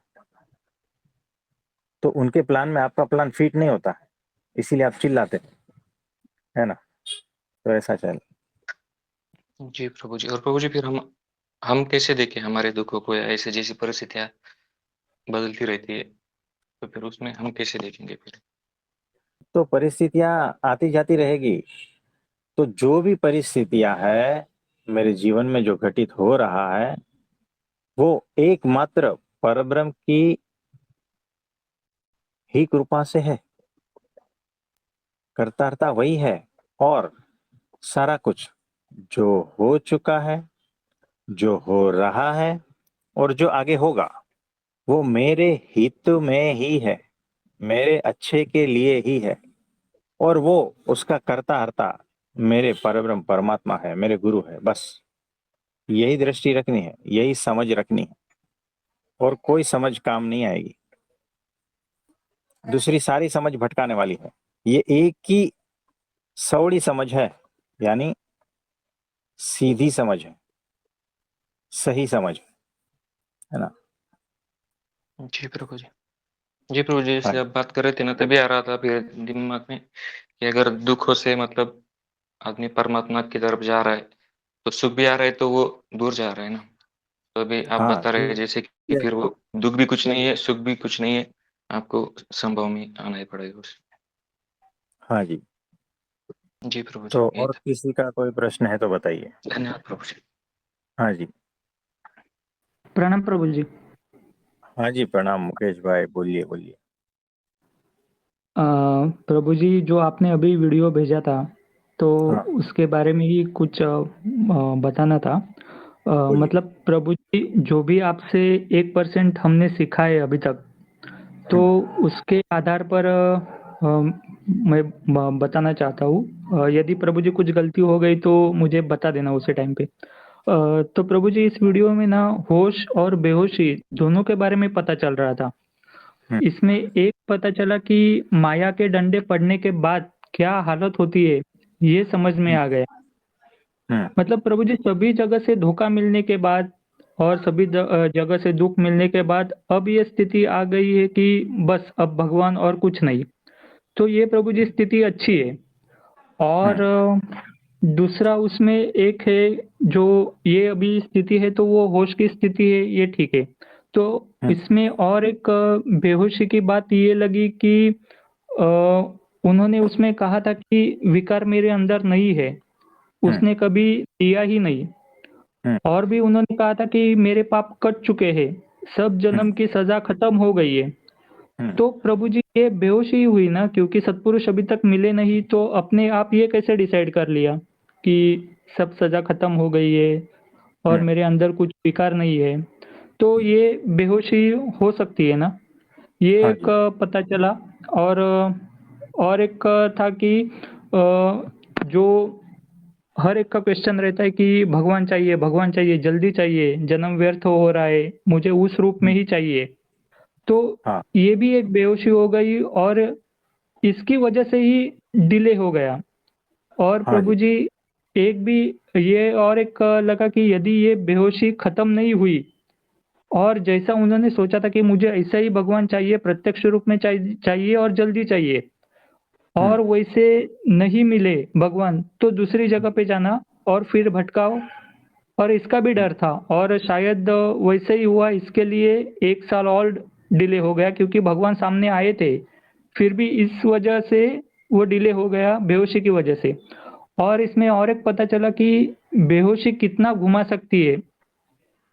तो उनके प्लान में आपका प्लान फिट नहीं होता है, इसीलिए आप चिल्लाते हैं, है ना। तो ऐसा चल। जी प्रभु जी। और प्रभु जी, फिर हम कैसे देखें हमारे दुखों को, या ऐसे जैसी परिस्थितियाँ बदलती रहती है, तो फिर उसमें हम कैसे देखेंगे फिर? तो परिस्थितियां आती जाती रहेगी। तो जो भी परिस्थितियां है मेरे जीवन में जो घटित हो रहा है, वो एकमात्र परब्रह्म की ही कृपा से है। कर्तारता वही है। और सारा कुछ जो हो चुका है, जो हो रहा है और जो आगे होगा, वो मेरे हित में ही है, मेरे अच्छे के लिए ही है। और वो उसका कर्ता हर्ता मेरे परब्रह्म परमात्मा है, मेरे गुरु है। बस यही दृष्टि रखनी है, यही समझ रखनी है, और कोई समझ काम नहीं आएगी। दूसरी सारी समझ भटकाने वाली है। ये एक ही सौड़ी समझ है, यानी सीधी समझ है, सही समझ है ना। जी प्रभु जी। जी प्रभु जी, हाँ जैसे आप बात कर रहे थे ना, तभी आ रहा था फिर दिमाग में कि अगर दुखों से मतलब आदमी परमात्मा की तरफ जा रहा है, तो सुख भी आ रहा है तो वो दूर जा रहा है ना। तो अभी आप हाँ बता रहे हैं जैसे कि फिर वो दुख भी कुछ नहीं है, सुख भी कुछ नहीं है, आपको संभव में आना ही पड़ेगा उसमें। हाँ जी। जी प्रभु जी, तो यही और था। किसी का कोई प्रश्न है तो बताइए। धन्यवाद प्रभु जी। हाँ जी। प्रणाम प्रभु जी। हाँ जी, प्रणाम मुकेश भाई, बोलिए बोलिए। प्रभु जी, जो आपने अभी वीडियो भेजा था, तो हाँ उसके बारे में ही कुछ बताना था। बोलिए। मतलब प्रभु जी, जो भी आपसे 1% हमने सीखा है अभी तक, तो उसके आधार पर मैं बताना चाहता हूँ। यदि प्रभु जी कुछ गलती हो गई तो मुझे बता देना उसी टाइम पे। तो प्रभु जी इस वीडियो में ना होश और बेहोशी दोनों के बारे में पता चल रहा था। इसमें एक पता चला कि माया के डंडे पड़ने के बाद क्या हालत होती है, ये समझ में आ गया। मतलब प्रभु जी सभी जगह से धोखा मिलने के बाद और सभी जगह से दुख मिलने के बाद अब ये स्थिति आ गई है कि बस अब भगवान और कुछ नहीं। तो ये प्रभु जी स्थिति अच्छी है। और दूसरा उसमें एक है जो ये अभी स्थिति है तो वो होश की स्थिति है, ये ठीक है। तो इसमें और एक बेहोशी की बात ये लगी कि उन्होंने उसमें कहा था कि विकार मेरे अंदर नहीं है, उसने कभी लिया ही नहीं। और भी उन्होंने कहा था कि मेरे पाप कट चुके हैं, सब जन्म की सजा खत्म हो गई है। तो प्रभु जी ये बेहोशी हुई ना, क्योंकि सत्पुरुष अभी तक मिले नहीं, तो अपने आप ये कैसे डिसाइड कर लिया कि सब सजा खत्म हो गई है और मेरे अंदर कुछ विकार नहीं है। तो ये बेहोशी हो सकती है ना, ये एक पता चला। और एक था कि जो हर एक का क्वेश्चन रहता है कि भगवान चाहिए, जल्दी चाहिए, जन्म व्यर्थ हो रहा है, मुझे उस रूप में ही चाहिए। तो ये भी एक बेहोशी हो गई और इसकी वजह से ही डिले हो गया। और प्रभु जी एक भी ये और एक लगा कि यदि ये बेहोशी खत्म नहीं हुई और जैसा उन्होंने सोचा था कि मुझे ऐसा ही भगवान चाहिए, प्रत्यक्ष रूप में चाहिए और जल्दी चाहिए, और वैसे नहीं मिले भगवान, तो दूसरी जगह पे जाना और फिर भटकाओ। और इसका भी डर था और शायद वैसे ही हुआ, इसके लिए 1 साल और डिले हो गया, क्योंकि भगवान सामने आए थे, फिर भी इस वजह से वो डिले हो गया बेहोशी की वजह से। और इसमें और एक पता चला कि बेहोशी कितना घुमा सकती है,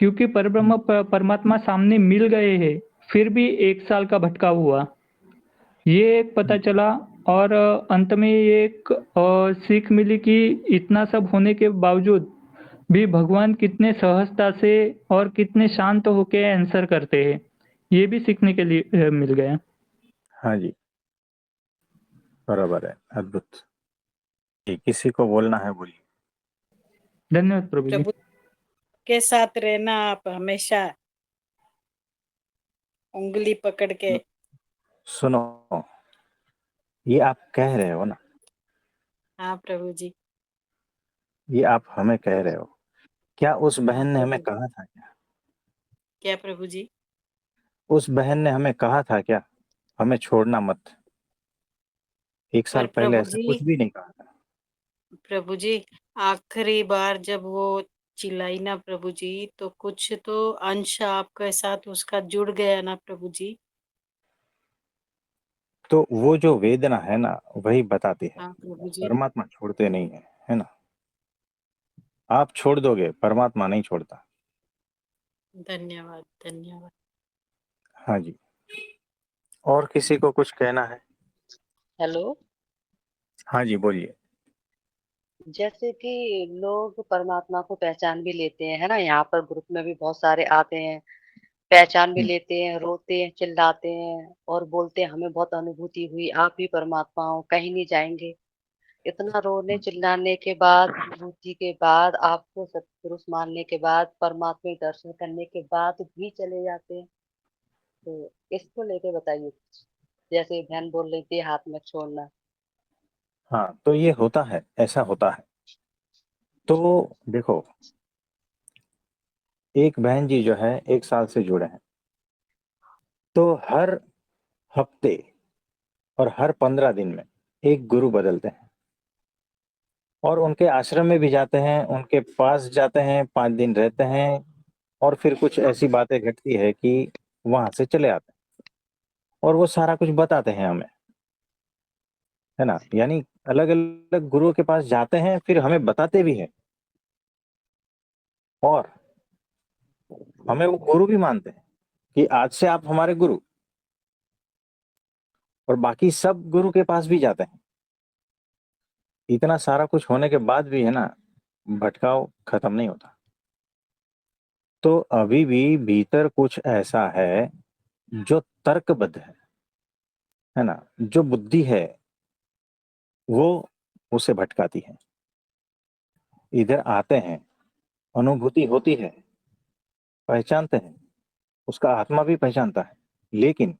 क्योंकि परब्रह्म परमात्मा सामने मिल गए हैं, फिर भी 1 साल का भटकाव हुआ, ये एक पता चला। और अंत में ये एक सीख मिली कि इतना सब होने के बावजूद भी भगवान कितने सहजता से और कितने शांत होके आंसर करते हैं, ये भी सीखने के लिए मिल गया। हाँ जी, बराबर है, अद्भुत। किसी को बोलना है बोलिए। धन्यवाद प्रभु जी। प्रभु के साथ रहना, आप हमेशा उंगली पकड़ के। सुनो, ये आप कह रहे हो ना, हाँ प्रभु जी। ये आप हमें कह रहे हो, क्या उस बहन ने हमें कहा था क्या प्रभु जी? उस बहन ने हमें कहा था क्या हमें छोड़ना मत? 1 साल पर पहले प्रभु ऐसा जी, कुछ भी नहीं कहा था। प्रभु जी आखिरी बार जब वो चिल्लाई ना प्रभु जी, तो कुछ तो अंश आपके साथ उसका जुड़ गया ना प्रभु जी। तो वो जो वेदना है ना, वही बताती है, हाँ प्रभु जी। परमात्मा छोड़ते नहीं है ना? आप छोड़ दोगे, परमात्मा नहीं छोड़ता। धन्यवाद, धन्यवाद। हाँ जी, और किसी को कुछ कहना है? हेलो। हाँ जी, बोलिए। जैसे कि लोग परमात्मा को पहचान भी लेते हैं, है ना, यहाँ पर ग्रुप में भी बहुत सारे आते हैं, पहचान भी लेते हैं, रोते हैं, चिल्लाते हैं और बोलते हैं हमें बहुत अनुभूति हुई, आप ही परमात्मा हो, कहीं नहीं जाएंगे। इतना रोने चिल्लाने के बाद, अनुभूति के बाद, आपको सत्पुरुष मानने के बाद, परमात्मा के दर्शन करने के बाद भी चले जाते हैं। तो इसको लेके बताइए कुछ। जैसे बहन बोल रही थी हाथ में छोड़ना। हाँ, तो ये होता है, ऐसा होता है। तो देखो, एक बहन जी जो है 1 साल से जुड़े हैं, तो हर हफ्ते और हर 15 दिन में एक गुरु बदलते हैं और उनके आश्रम में भी जाते हैं, उनके पास जाते हैं, 5 दिन रहते हैं और फिर कुछ ऐसी बातें घटती है कि वहां से चले आते हैं और वो सारा कुछ बताते हैं हमें, है ना? यानी अलग अलग गुरुओं के पास जाते हैं, फिर हमें बताते भी हैं और हमें वो गुरु भी मानते हैं कि आज से आप हमारे गुरु। और बाकी सब गुरु के पास भी जाते हैं। इतना सारा कुछ होने के बाद भी है ना, भटकाव खत्म नहीं होता। तो अभी भी भीतर कुछ ऐसा है जो तर्कबद्ध है, है ना? जो बुद्धि है, वो उसे भटकाती है। इधर आते हैं, अनुभूति होती है, पहचानते हैं, उसका आत्मा भी पहचानता है, लेकिन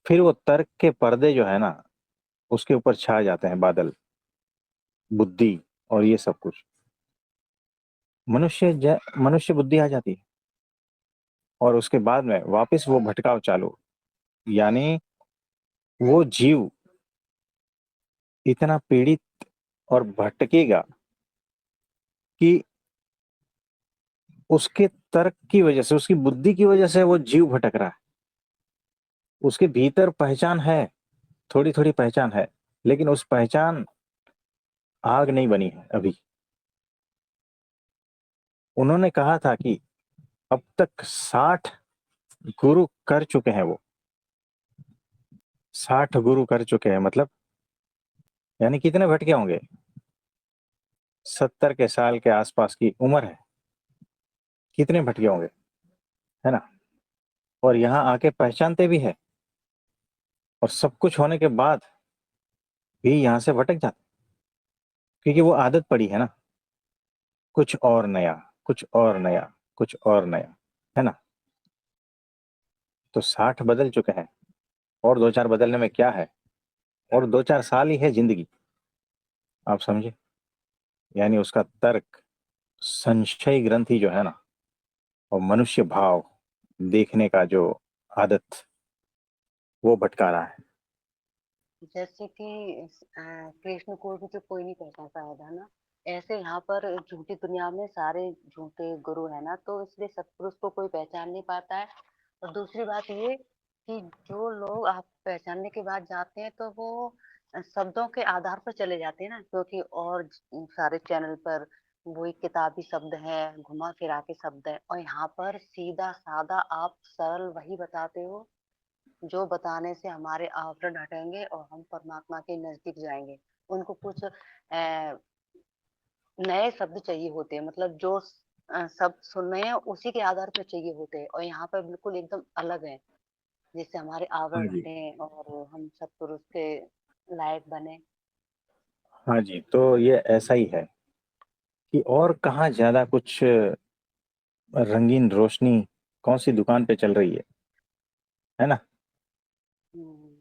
फिर वो तर्क के पर्दे जो है ना, उसके ऊपर छा जाते हैं बादल, बुद्धि और ये सब कुछ। मनुष्य बुद्धि आ जाती है और उसके बाद में वापस वो भटकाव चालू, यानी वो जीव इतना पीड़ित और भटकेगा कि उसके तर्क की वजह से, उसकी बुद्धि की वजह से वो जीव भटक रहा है। उसके भीतर पहचान है, थोड़ी थोड़ी पहचान है, लेकिन उस पहचान आग नहीं बनी है अभी। उन्होंने कहा था कि अब तक 60 गुरु कर चुके हैं वो, 60 गुरु कर चुके हैं, मतलब यानी कितने भटके होंगे? 70 के साल के आसपास की उम्र है, कितने भटके होंगे, है ना? और यहाँ आके पहचानते भी है, और सब कुछ होने के बाद भी यहाँ से भटक जाते, क्योंकि वो आदत पड़ी है ना, कुछ और नया, कुछ और नया, कुछ और नया, है ना? तो 60 बदल चुके हैं, और 2-4 बदलने में क्या है? और 2-4 साल ही है जिंदगी, आप समझे? यानी उसका तर्क, संशय ग्रंथि जो है ना, और मनुष्य भाव देखने का जो आदत, वो भटका रहा है। जैसे कि कृष्ण को भी तो कोई नहीं पहचानता है ना, ऐसे यहाँ पर झूठी दुनिया में सारे झूठे गुरु है ना, तो इसलिए सत्पुरुष को कोई पहचान नहीं पाता है। और दूसरी बात ये कि जो लोग आप पहचानने के बाद जाते हैं तो वो शब्दों के आधार पर चले जाते हैं ना, क्योंकि और सारे चैनल पर वही किताबी शब्द है, घुमा फिरा के शब्द है, और यहाँ पर सीधा सादा आप सरल वही बताते हो जो बताने से हमारे आवरण हटेंगे और हम परमात्मा के नजदीक जाएंगे। उनको कुछ नए शब्द चाहिए होते हैं, मतलब जो शब्द सुन रहे हैं उसी के आधार पर चाहिए होते हैं, और यहाँ पर बिल्कुल एकदम अलग है, जिससे हमारे हाँ आवरण जी, हटे और हम सत्पुरुष के लायक बने। हाँ जी, तो ये ऐसा ही है कि और कहाँ ज्यादा कुछ रंगीन रोशनी कौन सी दुकान पे चल रही है ना? हम्म,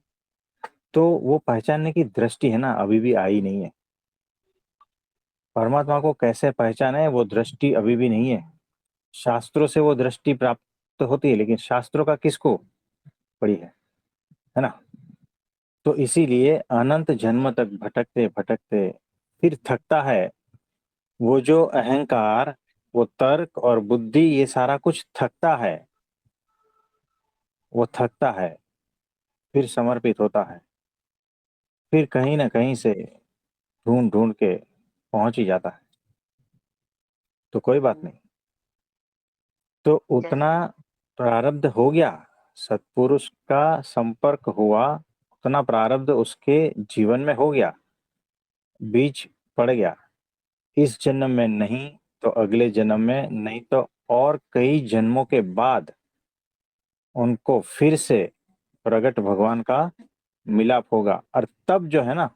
तो वो पहचानने की दृष्टि है ना, अभी भी आई नहीं है। परमात्मा को कैसे पहचाने, वो दृष्टि अभी भी नहीं है। शास्त्रों से वो दृष्टि प्राप्त होती है, लेकिन शास्त्रों का किसको पड़ी है ना? तो इसीलिए अनंत जन्म तक भटकते भटकते फिर थकता है। वो जो अहंकार, वो तर्क और बुद्धि, ये सारा कुछ थकता है, वो थकता है, फिर समर्पित होता है, फिर कहीं ना कहीं से ढूंढ ढूंढ के पहुंच ही जाता है। तो कोई बात हम्म, नहीं, तो उतना जैसे प्रारब्ध हो गया, सत्पुरुष का संपर्क हुआ, उतना प्रारब्ध उसके जीवन में हो गया, बीज पड़ गया। इस जन्म में नहीं तो अगले जन्म में, नहीं तो और कई जन्मों के बाद उनको फिर से प्रगट भगवान का मिलाप होगा। और तब जो है ना,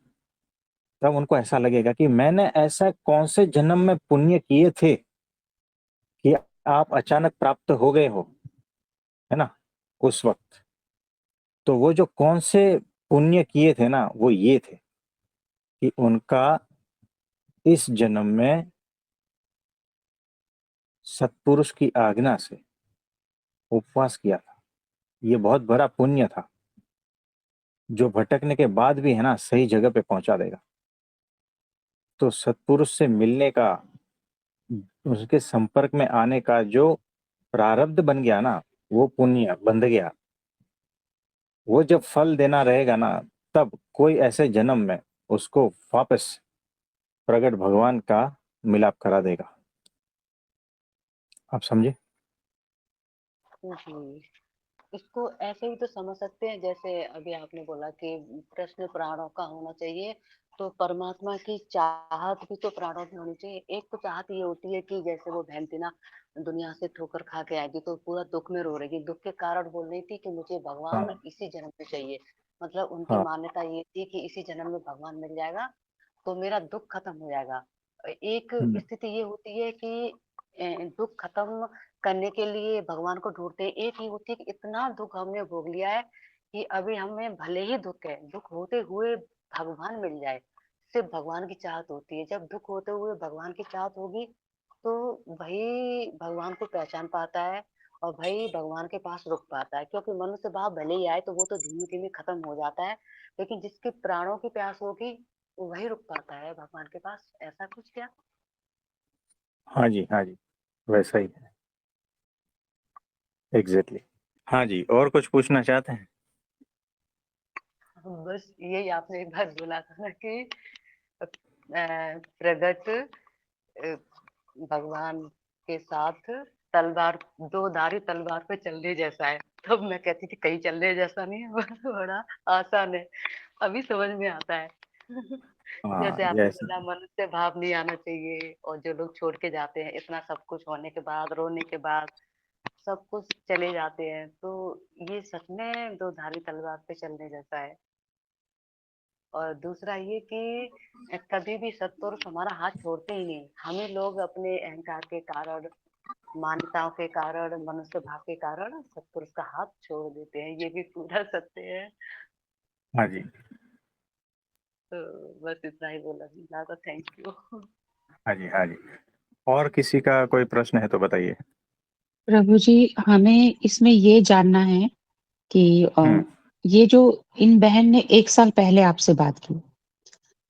तब उनको ऐसा लगेगा कि मैंने ऐसा कौन से जन्म में पुण्य किए थे कि आप अचानक प्राप्त हो गए हो, है ना? उस वक्त तो वो जो कौन से पुण्य किए थे ना, वो ये थे कि उनका इस जन्म में सत्पुरुष की आज्ञा से उपवास किया था। ये बहुत बड़ा पुण्य था, जो भटकने के बाद भी है ना सही जगह पे पहुंचा देगा। तो सत्पुरुष से मिलने का, उसके संपर्क में आने का जो प्रारब्ध बन गया ना, वो पुण्य बंध गया। वो जब फल देना रहेगा ना, तब कोई ऐसे जन्म में उसको वापस प्रगट भगवान का मिलाप करा देगा। आप समझे? जी, इसको ऐसे भी तो समझ सकते हैं, जैसे अभी आपने बोला कि प्रश्न प्राणों का होना चाहिए, तो परमात्मा की चाहत भी तो प्राणों में होनी चाहिए। एक तो चाहत ये होती है कि जैसे वो बहन थी ना, दुनिया से ठोकर खा के आएगी तो पूरा दुख में रो रही थी, दुख के कारण बोल रही थी कि मुझे भगवान हाँ, इसी जन्म में चाहिए, मतलब उनकी हाँ मान्यता ये थी कि इसी जन्म में भगवान मिल जाएगा तो मेरा दुख खत्म हो जाएगा। एक हम्म, स्थिति ये होती है कि दुख खत्म करने के लिए भगवान को ढूंढते हैं। एक ये होती है कि इतना दुख हमने भोग लिया है कि अभी हमें भले ही दुख है, दुख होते हुए भगवान मिल जाए, सिर्फ भगवान की चाहत होती है। जब दुख होते हुए भगवान की चाहत होगी तो वही भगवान को पहचान पाता है और भाई भगवान के पास रुक पाता है। क्योंकि मनुष्य भाव भले ही आए तो वो तो धीमे धीमे खत्म हो जाता है, लेकिन जिसके प्राणों की प्यास होगी वो वही रुक पाता है भगवान के पास। ऐसा कुछ क्या? हाँ जी, हाँ जी, वैसा ही है, एग्जैक्टली। हाँ जी, और कुछ पूछना चाहते हैं? बस यही आपने एक बार बोला था ना कि प्रगट भगवान के साथ तलवार, दो धारी तलवार पे चलने जैसा है। तब मैं कहती थी कहीं चलने जैसा नहीं है, बड़ा आसान है। अभी समझ में आता है। हाँ, जैसे ये आपने ऐसा। बोला मनुष्य भाव नहीं आना चाहिए, और जो लोग छोड़ के जाते हैं इतना सब कुछ होने के बाद, रोने के बाद सब कुछ चले जाते हैं, तो ये सच में दो धारी तलवार पे चलने जैसा है। और दूसरा ये कि कभी भी सत्पुरुष हमारा हाथ छोड़ते ही नहीं। हमें लोग अपने अहंकार के कारण, मान्यताओं के कारण, मनुष्य भाव के कारण सत्पुरुष का हाथ छोड़ देते हैं, ये भी पूरा सत्य है। हाँ जी, तो बस इतना ही बोला था, थैंक यू। हाँ जी, हाँ जी। और किसी का कोई प्रश्न है तो बताइए। प्रभु जी, हमें इसमें ये जानना है कि हम्म। ये जो इन बहन ने 1 साल पहले आपसे बात की,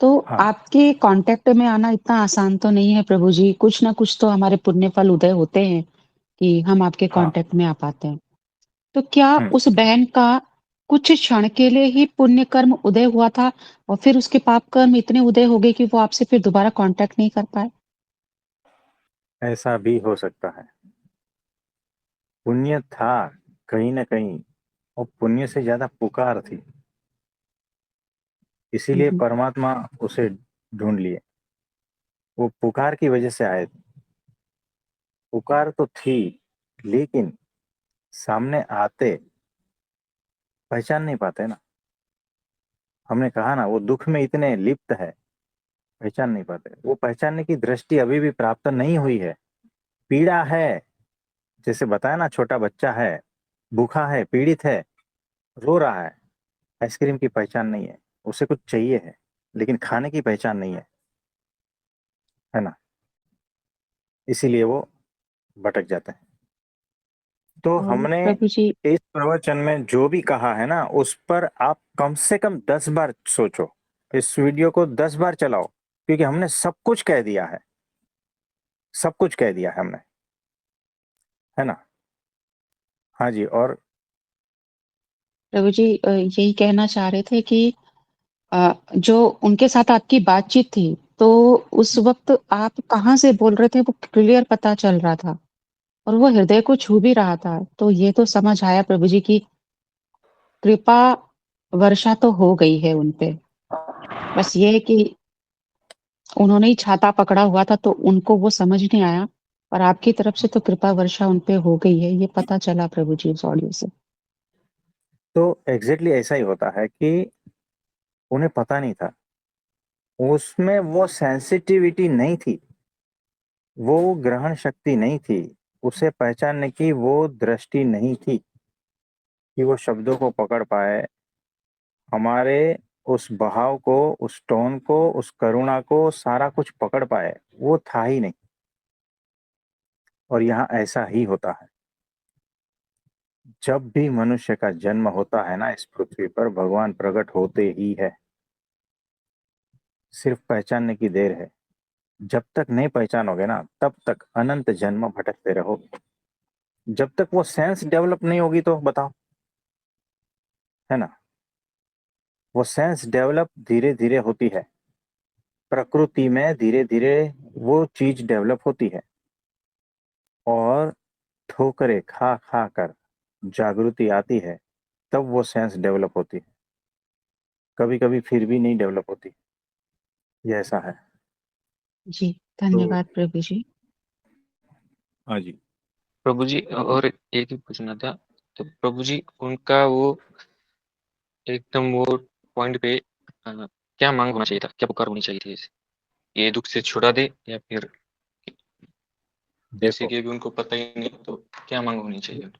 तो हाँ आपके कांटेक्ट में आना इतना आसान तो नहीं है प्रभु जी। कुछ ना कुछ तो हमारे पुण्य फल उदय होते हैं कि हम आपके हाँ। कांटेक्ट में आ पाते हैं। तो क्या हम्म। उस बहन का कुछ क्षण के लिए ही पुण्य कर्म उदय हुआ था और फिर उसके पाप कर्म इतने उदय हो गए कि वो आपसे फिर दोबारा कांटेक्ट नहीं कर पाए? ऐसा भी हो सकता है। पुण्य था कहीं ना कहीं, और पुण्य से ज्यादा पुकार थी, इसीलिए हम्म, परमात्मा उसे ढूंढ लिए। वो पुकार की वजह से आए थे। पुकार तो थी, लेकिन सामने आते पहचान नहीं पाते ना। हमने कहा ना, वो दुख में इतने लिप्त है, पहचान नहीं पाते। वो पहचानने की दृष्टि अभी भी प्राप्त नहीं हुई है। पीड़ा है, जैसे बताया ना, छोटा बच्चा है, भूखा है, पीड़ित है, रो रहा है। आइसक्रीम की पहचान नहीं है, उसे कुछ चाहिए है, लेकिन खाने की पहचान नहीं है ना। इसीलिए वो भटक जाता है। तो और हमने प्रभु जी, इस प्रवचन में जो भी कहा है ना, उस पर आप कम से कम 10 बार सोचो। इस वीडियो को 10 बार चलाओ, क्योंकि हमने सब कुछ कह दिया है, सब कुछ कह दिया है हमने, है ना। हाँ जी। और प्रभु जी यही कहना चाह रहे थे कि जो उनके साथ आपकी बातचीत थी, तो उस वक़्त आप कहाँ से बोल रहे थे वो क्लियर पता चल रहा था और वो हृदय को छू भी रहा था। तो ये तो समझ आया प्रभु जी की कृपा वर्षा तो हो गई है उन पे। बस ये है कि उन्होंने ही छाता पकड़ा हुआ था तो उनको वो समझ नहीं आया, और आपकी तरफ से तो कृपा वर्षा उन पे हो गई है, ये पता चला प्रभु जी उस ऑडियो से। तो एग्जैक्टली ऐसा ही होता है कि उन्हें पता नहीं था, उसमें वो सेंसिटिविटी नहीं थी, वो ग्रहण शक्ति नहीं थी, उसे पहचानने की वो दृष्टि नहीं थी कि वो शब्दों को पकड़ पाए, हमारे उस बहाव को, उस टोन को, उस करुणा को, सारा कुछ पकड़ पाए। वो था ही नहीं। और यहाँ ऐसा ही होता है, जब भी मनुष्य का जन्म होता है ना इस पृथ्वी पर, भगवान प्रकट होते ही है। सिर्फ पहचानने की देर है। जब तक नहीं पहचानोगे ना, तब तक अनंत जन्म भटकते रहोगे। जब तक वो सेंस डेवलप नहीं होगी तो बताओ, है ना। वो सेंस डेवलप धीरे धीरे होती है, प्रकृति में धीरे धीरे वो चीज डेवलप होती है, और ठोकरे खा खा कर जागृति आती है, तब वो सेंस डेवलप होती है। कभी कभी फिर भी नहीं डेवलप होती। ये ऐसा है। जी, तो धन्यवाद प्रभु जी। हाँ जी। प्रभु जी, और एक ही पूछना था। तो प्रभु जी, उनका वो एकदम वो पॉइंट पे क्या मांग होना चाहिए था, क्या पुकार होनी चाहिए थी? ये दुख से छुड़ा दे, या फिर जैसे देखो, कि अभी उनको पता ही नहीं, तो क्या मांग होनी चाहिए?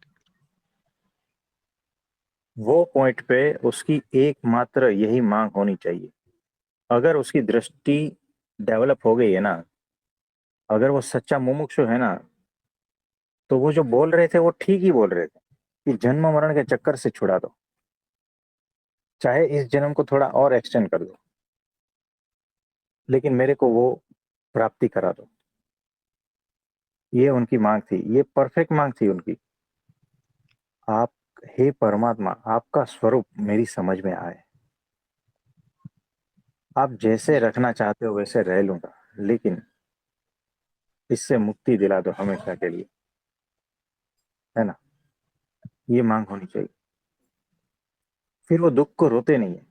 वो पॉइंट पे उसकी एकमात्र यही मांग होनी चाहिए। अगर उसकी दृष्टि डेवलप हो गई है ना, अगर वो सच्चा मुमुक्षु है ना, तो वो जो बोल रहे थे वो ठीक ही बोल रहे थे कि जन्म मरण के चक्कर से छुड़ा दो, चाहे इस जन्म को थोड़ा और एक्सटेंड कर दो, लेकिन मेरे को वो प्राप्ति करा दो। ये उनकी मांग थी, ये परफेक्ट मांग थी उनकी। आप, हे परमात्मा, आपका स्वरूप मेरी समझ में आए, आप जैसे जी रखना चाहते हो वैसे रह लूंगा, लेकिन इससे मुक्ति दिला दो हमेशा के लिए, है ना। ये मांग होनी चाहिए। फिर वो दुख को रोते नहीं है,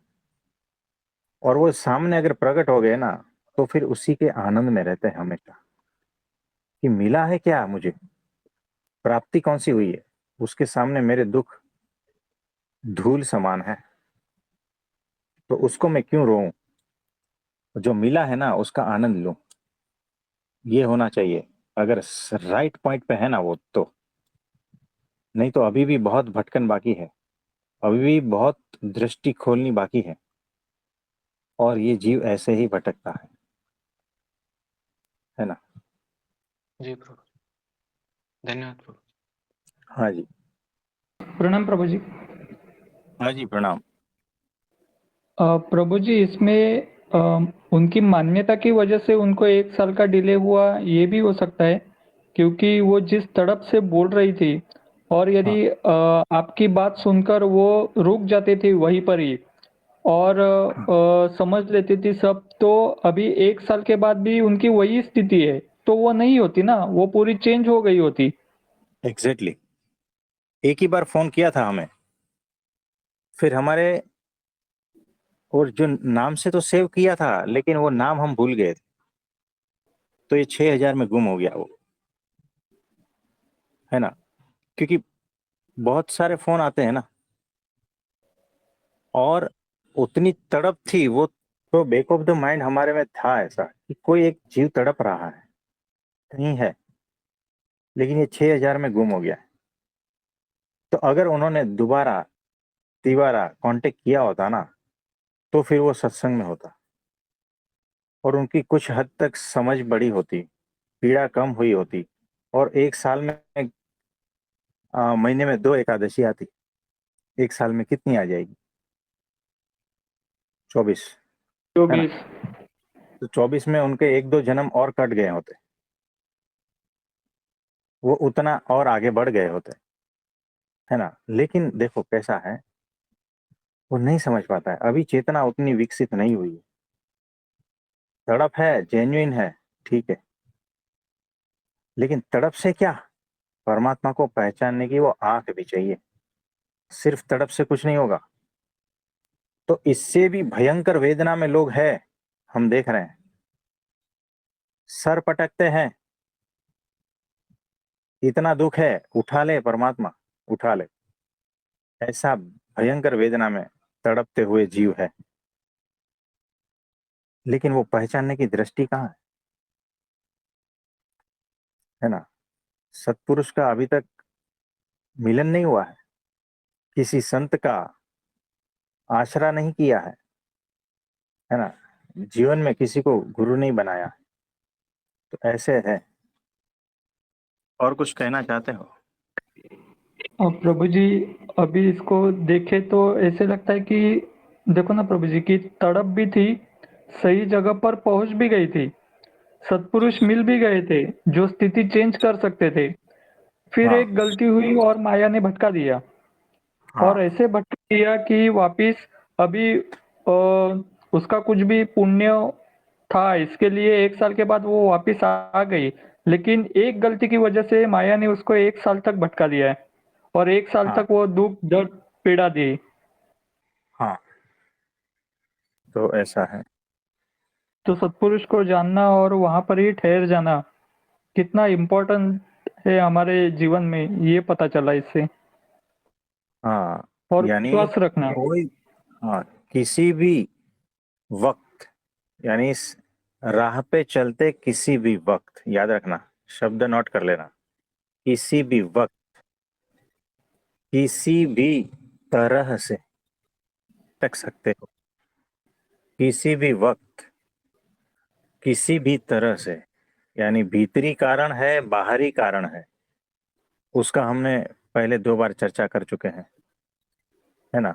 और वो सामने अगर प्रकट हो गए ना, तो फिर उसी के आनंद में रहते हैं हमेशा, कि मिला है क्या मुझे, प्राप्ति कौन सी हुई है। उसके सामने मेरे दुख धूल समान है, तो उसको मैं क्यों रोऊं, जो मिला है ना उसका आनंद लूं। ये होना चाहिए, अगर राइट पॉइंट पे है ना वो तो। नहीं तो अभी भी बहुत भटकन बाकी है, अभी भी बहुत दृष्टि खोलनी बाकी है, और ये जीव ऐसे ही भटकता है ना। जी प्रभु, धन्यवाद प्रभु। हाँ जी। प्रणाम प्रभु जी। हाँ जी, प्रणाम। प्रभु जी, इसमें उनकी मान्यता की वजह से उनको 1 साल का डिले हुआ, ये भी हो सकता है, क्योंकि वो जिस तड़प से बोल रही थी, और हाँ, यदि आपकी बात सुनकर वो रुक जाती थी वहीं पर ही, और समझ लेती थी सब, तो अभी 1 साल के बाद भी उनकी वही स्थिति है, तो वो नहीं होती ना, वो पूरी चेंज हो गई होती। एग्जैक्टली। एक ही बार फोन किया था हमें, फिर हमारे, और जो नाम से तो सेव किया था लेकिन वो नाम हम भूल गए थे, तो ये 6,000 में गुम हो गया वो, है ना। क्योंकि बहुत सारे फोन आते हैं ना, और उतनी तड़प थी वो, तो बैक ऑफ द माइंड हमारे में था ऐसा कि कोई एक जीव तड़प रहा है, कहीं है, लेकिन ये 6,000 में गुम हो गया है। तो अगर उन्होंने दोबारा तिबारा कांटेक्ट किया होता ना, तो फिर वो सत्संग में होता, और उनकी कुछ हद तक समझ बड़ी होती, पीड़ा कम हुई होती, और 1 साल में, महीने में 2 एकादशी आती, 1 साल में कितनी आ जाएगी, 24, जो है भी। ना। तो 24 में उनके 1-2 जन्म और कट गए होते, वो उतना और आगे बढ़ गए होते, है ना। लेकिन देखो कैसा है, वो नहीं समझ पाता है, अभी चेतना उतनी विकसित नहीं हुई है। तड़प है, जेन्युइन है, ठीक है, लेकिन तड़प से क्या, परमात्मा को पहचानने की वो आंख भी चाहिए। सिर्फ तड़प से कुछ नहीं होगा। तो इससे भी भयंकर वेदना में लोग हैं, हम देख रहे हैं, सर पटकते हैं, इतना दुख है, उठा ले परमात्मा, उठा ले, ऐसा भयंकर वेदना में तड़पते हुए जीव है, लेकिन वो पहचानने की दृष्टि कहाँ है ना। सत्पुरुष का अभी तक मिलन नहीं हुआ है, किसी संत का आसरा नहीं किया है ना, जीवन में किसी को गुरु नहीं बनाया, तो ऐसे है। और कुछ कहना चाहते हो? प्रभु जी, अभी इसको देखे तो ऐसे लगता है कि देखो ना प्रभु जी, की तड़प भी थी, सही जगह पर पहुंच भी गई थी, सत्पुरुष मिल भी गए थे जो स्थिति चेंज कर सकते थे। फिर हाँ, एक गलती हुई और माया ने भटका दिया, हाँ, और ऐसे भटका दिया कि वापिस अभी उसका कुछ भी पुण्य था, इसके लिए 1 साल के बाद वो वापिस आ गई, लेकिन एक गलती की वजह से माया ने उसको 1 साल तक भटका दिया है, और 1 साल हाँ, तक वो दुख दर्द पीड़ा दी। हाँ, तो ऐसा है। तो सत्पुरुष को जानना और वहां पर ही ठहर जाना कितना इम्पोर्टेंट है हमारे जीवन में, ये पता चला इससे। हाँ, और यानी विश्वास रखना। कोई हाँ, किसी भी वक्त, यानी इस राह पे चलते किसी भी वक्त, याद रखना, शब्द नोट कर लेना, किसी भी वक्त, किसी भी तरह से टक सकते हो, किसी भी वक्त, किसी भी तरह से, यानी भीतरी कारण है, बाहरी कारण है, उसका हमने पहले 2 बार चर्चा कर चुके हैं, है ना,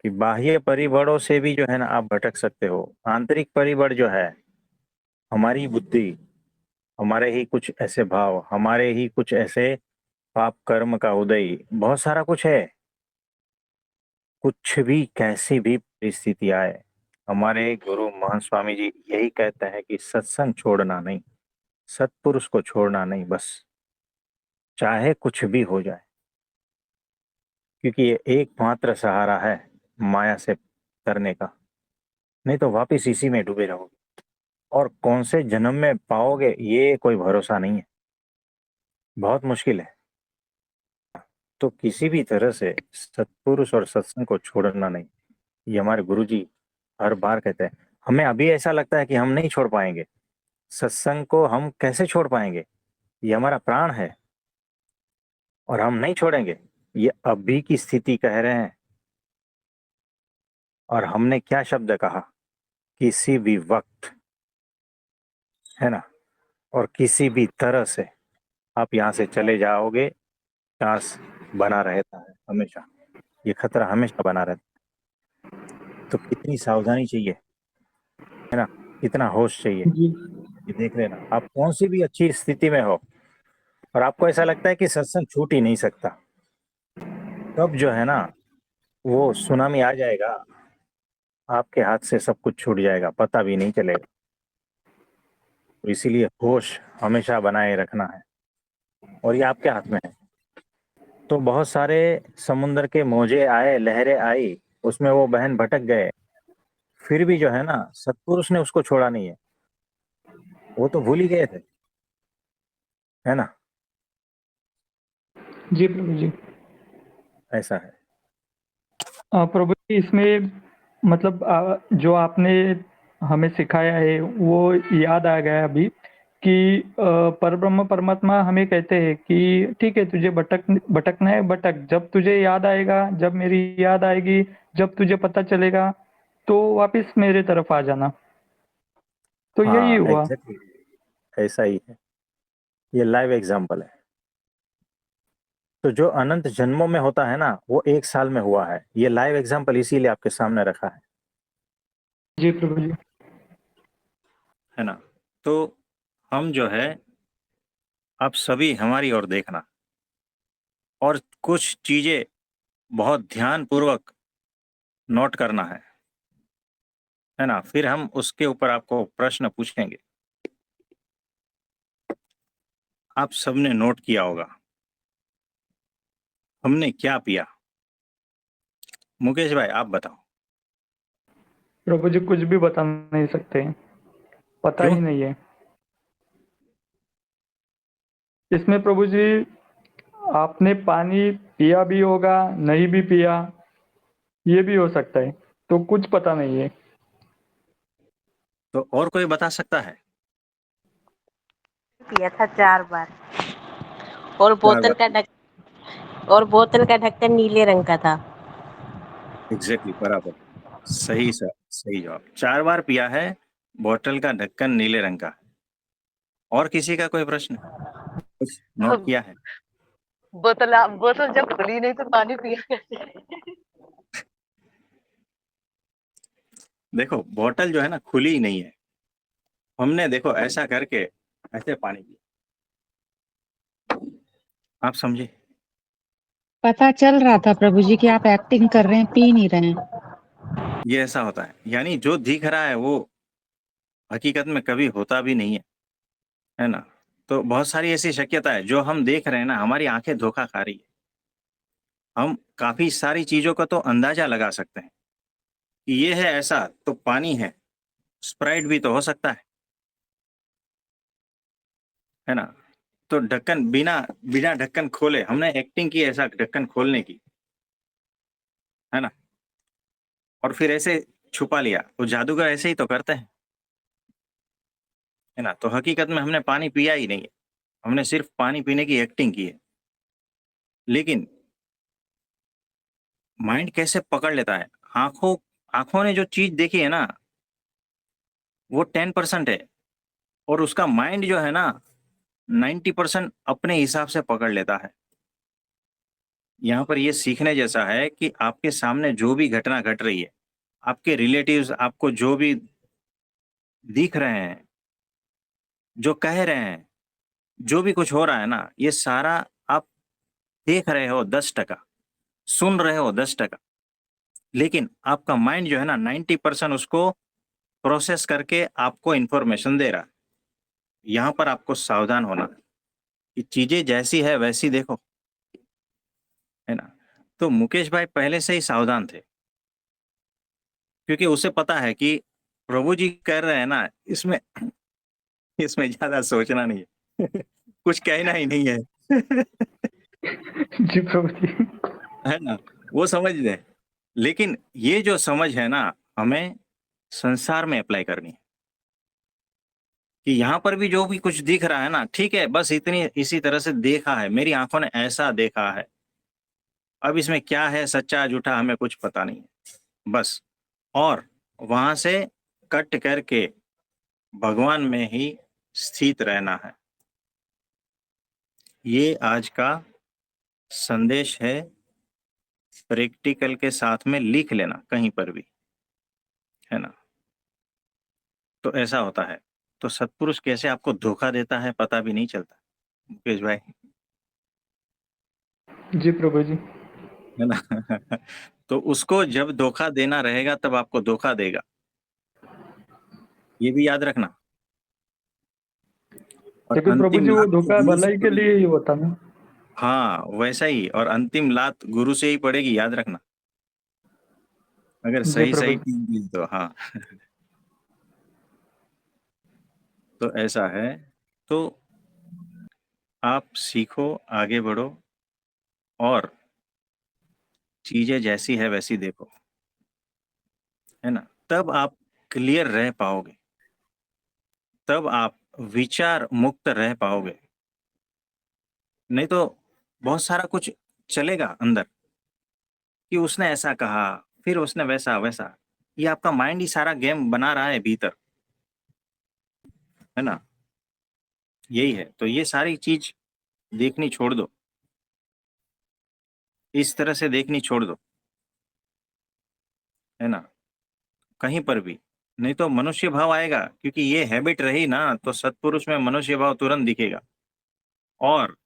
कि बाह्य परिबड़ों से भी जो है ना आप भटक सकते हो। आंतरिक परिबड़ जो है, हमारी बुद्धि, हमारे ही कुछ ऐसे भाव, हमारे ही कुछ ऐसे पाप कर्म का उदय, बहुत सारा कुछ है। कुछ भी, कैसी भी परिस्थिति आए, हमारे गुरु महंत स्वामी जी यही कहते हैं कि सत्संग छोड़ना नहीं, सत्पुरुष को छोड़ना नहीं, बस चाहे कुछ भी हो जाए, क्योंकि ये एकमात्र सहारा है माया से तरने का, नहीं तो वापिस इसी में डूबे रहोगे, और कौन से जन्म में पाओगे ये कोई भरोसा नहीं है, बहुत मुश्किल है। तो किसी भी तरह से सत्पुरुष और सत्संग को छोड़ना नहीं, ये हमारे गुरुजी हर बार कहते हैं। हमें अभी ऐसा लगता है कि हम नहीं छोड़ पाएंगे सत्संग को, हम कैसे छोड़ पाएंगे, ये हमारा प्राण है और हम नहीं छोड़ेंगे, ये अभी की स्थिति कह रहे हैं। और हमने क्या शब्द कहा, किसी भी वक्त, है ना, और किसी भी तरह से आप यहाँ से चले जाओगे, चांस बना रहता है हमेशा, ये खतरा हमेशा बना रहता है। तो कितनी सावधानी चाहिए, है ना, कितना होश चाहिए, जी ये देख लेना। आप कौन सी भी अच्छी स्थिति में हो और आपको ऐसा लगता है कि सत्संग छूट ही नहीं सकता, तब जो है ना वो सुनामी आ जाएगा, आपके हाथ से सब कुछ छूट जाएगा, पता भी नहीं चलेगा। तो इसीलिए होश हमेशा बनाए रखना है, और ये आपके हाथ में है। तो बहुत सारे समुद्र के मौजे आए, लहरें आई, उसमें वो बहन भटक गए, फिर भी जो है ना सत्पुरुष ने उसको छोड़ा नहीं है, वो तो भूल ही गए थे, है ना, जी प्रभु जी। ऐसा है। प्रभु जी इसमें मतलब जो आपने हमें सिखाया है वो याद आ गया अभी कि परब्रह्म परमात्मा हमें कहते हैं कि ठीक है तुझे भटकना है भटक, जब तुझे याद आएगा, जब मेरी याद आएगी, जब तुझे पता चलेगा तो वापस मेरे तरफ आ जाना। तो यही हाँ हुआ। एग्जैक्टली, ऐसा ही है, ये लाइव एग्जाम्पल है। तो जो अनंत जन्मों में होता है ना वो 1 साल में हुआ है, ये लाइव एग्जाम्पल इसीलिए आपके सामने रखा जी प्रभु जी। है ना। तो हम जो है, आप सभी हमारी ओर देखना, और कुछ चीजें बहुत ध्यान पूर्वक नोट करना है ना, फिर हम उसके ऊपर आपको प्रश्न पूछेंगे। आप सबने नोट किया होगा हमने क्या पिया, मुकेश भाई आप बताओ। प्रभु जी कुछ भी बता नहीं सकते, पता क्यों? ही नहीं है इसमें प्रभु जी। आपने पानी पिया भी होगा, नहीं भी पिया, ये भी हो सकता है, तो कुछ पता नहीं है। तो और कोई बता सकता है? पिया था 4 बार, और 4 बार? बोतल का ढक्कन नीले रंग का था। एग्जैक्टली, बराबर, सही सर, सही जवाब, 4 बार पिया है, बोतल का ढक्कन नीले रंग का। और किसी का कोई प्रश्न, कुछ नोट किया है? बोतल जब खुली नहीं तो पानी पिया कैसे? देखो बोतल जो है ना खुली ही नहीं है, हमने देखो ऐसा करके ऐसे पानी पिया, आप समझे? पता चल रहा था प्रभु जी कि आप एक्टिंग कर रहे हैं, पी नहीं रहे हैं। ये ऐसा होता है, यानी जो दिख रहा है वो हकीकत में कभी होता भी नहीं है ना। तो बहुत सारी ऐसी शक्यता है, जो हम देख रहे हैं ना, हमारी आंखें धोखा खा रही है। हम काफी सारी चीजों का तो अंदाजा लगा सकते हैं कि ये है ऐसा, तो पानी है, स्प्राइट भी तो हो सकता है ना। तो ढक्कन बिना बिना ढक्कन खोले हमने एक्टिंग की, ऐसा ढक्कन खोलने की, है ना। और फिर ऐसे छुपा लिया, तो जादूगर ऐसे ही तो करते हैं, है ना? तो हकीकत में हमने पानी पिया ही नहीं है, हमने सिर्फ पानी पीने की एक्टिंग की है। लेकिन माइंड कैसे पकड़ लेता है, आंखों ने जो चीज देखी है ना, वो 10% है, और उसका माइंड जो है ना 90% अपने हिसाब से पकड़ लेता है। यहाँ पर ये सीखने जैसा है कि आपके सामने जो भी घटना घट रही है, आपके रिलेटिव्स आपको जो भी दिख रहे हैं, जो कह रहे हैं, जो भी कुछ हो रहा है ना, ये सारा आप देख रहे हो 10%, सुन रहे हो 10%, लेकिन आपका माइंड जो है ना 90% उसको प्रोसेस करके आपको इंफॉर्मेशन दे रहा है। यहाँ पर आपको सावधान होना है कि चीजें जैसी है वैसी देखो, है ना? तो मुकेश भाई पहले से ही सावधान थे, क्योंकि उसे पता है कि प्रभु जी कर रहे हैं ना, इसमें इसमें ज्यादा सोचना नहीं है कुछ कहना ही नहीं है जी प्रभु जी। है ना? वो समझ ले। लेकिन ये जो समझ है ना, हमें संसार में अप्लाई करनी है कि यहाँ पर भी जो भी कुछ दिख रहा है ना, ठीक है, बस इतनी इसी तरह से देखा है, मेरी आंखों ने ऐसा देखा है, अब इसमें क्या है सच्चा झूठा हमें कुछ पता नहीं है, बस। और वहां से कट करके भगवान में ही स्थित रहना है। ये आज का संदेश है, प्रैक्टिकल के साथ में लिख लेना कहीं पर भी, है ना? तो ऐसा होता है। तो सत्पुरुष कैसे आपको धोखा देता है पता भी नहीं चलता, मुकेश भाई, जी प्रभु जी। है ना? तो उसको जब धोखा देना रहेगा तब आपको धोखा देगा, ये भी याद रखना। और लेकिन प्रभु अंतिम जी वो लात तो धोखा गुरु से भलाई के पड़ेगी। लिए ही होता ना। हाँ वैसा ही, और अंतिम लात गुरु से ही पड़ेगी, याद रखना, अगर जी सही प्रभु सही जी। टीम दी तो। हाँ तो ऐसा है। तो आप सीखो, आगे बढ़ो, और चीजें जैसी है वैसी देखो, है ना? तब आप क्लियर रह पाओगे, तब आप विचार मुक्त रह पाओगे। नहीं तो बहुत सारा कुछ चलेगा अंदर कि उसने ऐसा कहा, फिर उसने वैसा वैसा, ये आपका माइंड ही सारा गेम बना रहा है भीतर, है ना? यही है। तो ये सारी चीज देखनी छोड़ दो, इस तरह से देखनी छोड़ दो, है ना? कहीं पर भी नहीं तो मनुष्य भाव आएगा, क्योंकि ये हैबिट रही ना तो सत्पुरुष में मनुष्य भाव तुरंत दिखेगा, और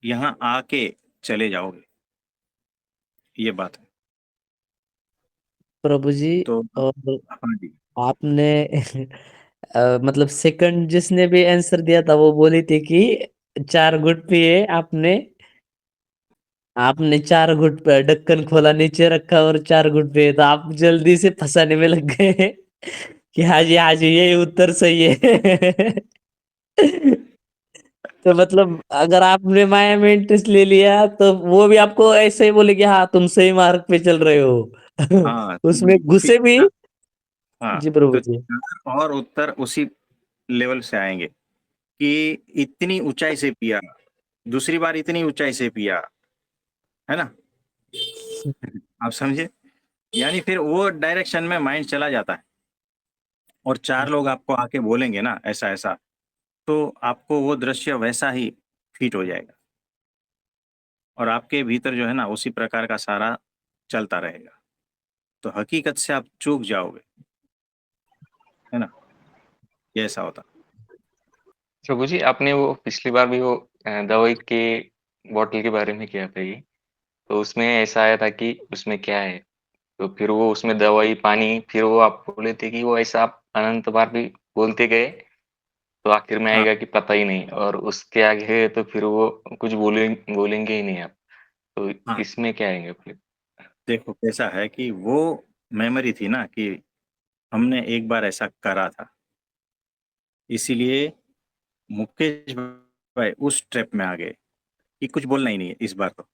यहाँ आके चले जाओगे, ये बात है। प्रभु जी। तो और हाँ जी, आपने मतलब सेकंड जिसने भी आंसर दिया था वो बोली थी कि 4 घुट पिए आपने। आपने 4 घुट पे ढक्कन खोला, नीचे रखा और 4 घुट पिए, तो आप जल्दी से फंसाने में लग गए कि हाँ जी यही उत्तर सही है। तो मतलब अगर आपने माया में इंटरेस्ट ले लिया तो वो भी आपको ऐसे ही बोले कि हाँ तुम सही मार्ग पे चल रहे हो। हाँ उसमें फिर घुसे भी। हाँ, जी प्रभु तो जी। 4 और उत्तर उसी लेवल से आएंगे कि इतनी ऊंचाई से पिया, दूसरी बार इतनी ऊंचाई से पिया, है ना? आप समझे? यानी फिर वो डायरेक्शन में माइंड चला जाता है, और 4 लोग आपको आके बोलेंगे ना ऐसा ऐसा, तो आपको वो दृश्य वैसा ही फिट हो जाएगा, और आपके भीतर जो है ना उसी प्रकार का सारा चलता रहेगा, तो हकीकत से आप चूक जाओगे, है ना? ये ऐसा होता। प्रभु जी, आपने वो पिछली बार भी वो दवाई के बॉटल के बारे में किया था ये, तो उसमें ऐसा आया था कि उसमें क्या है, तो फिर वो उसमें दवाई पानी, फिर वो आप बोले थे कि वो ऐसा आप अनंत बार भी बोलते गए, तो आखिर में हाँ आएगा कि पता ही नहीं, और उसके आगे तो फिर वो कुछ बोलेंगे ही नहीं आप, तो हाँ, इसमें क्या आएंगे फिर? देखो कैसा है कि वो मेमोरी थी ना कि हमने एक बार ऐसा करा था, इसीलिए मुकेश भाई उस ट्रैप में आ गए कि कुछ बोलना ही नहीं है इस बार तो।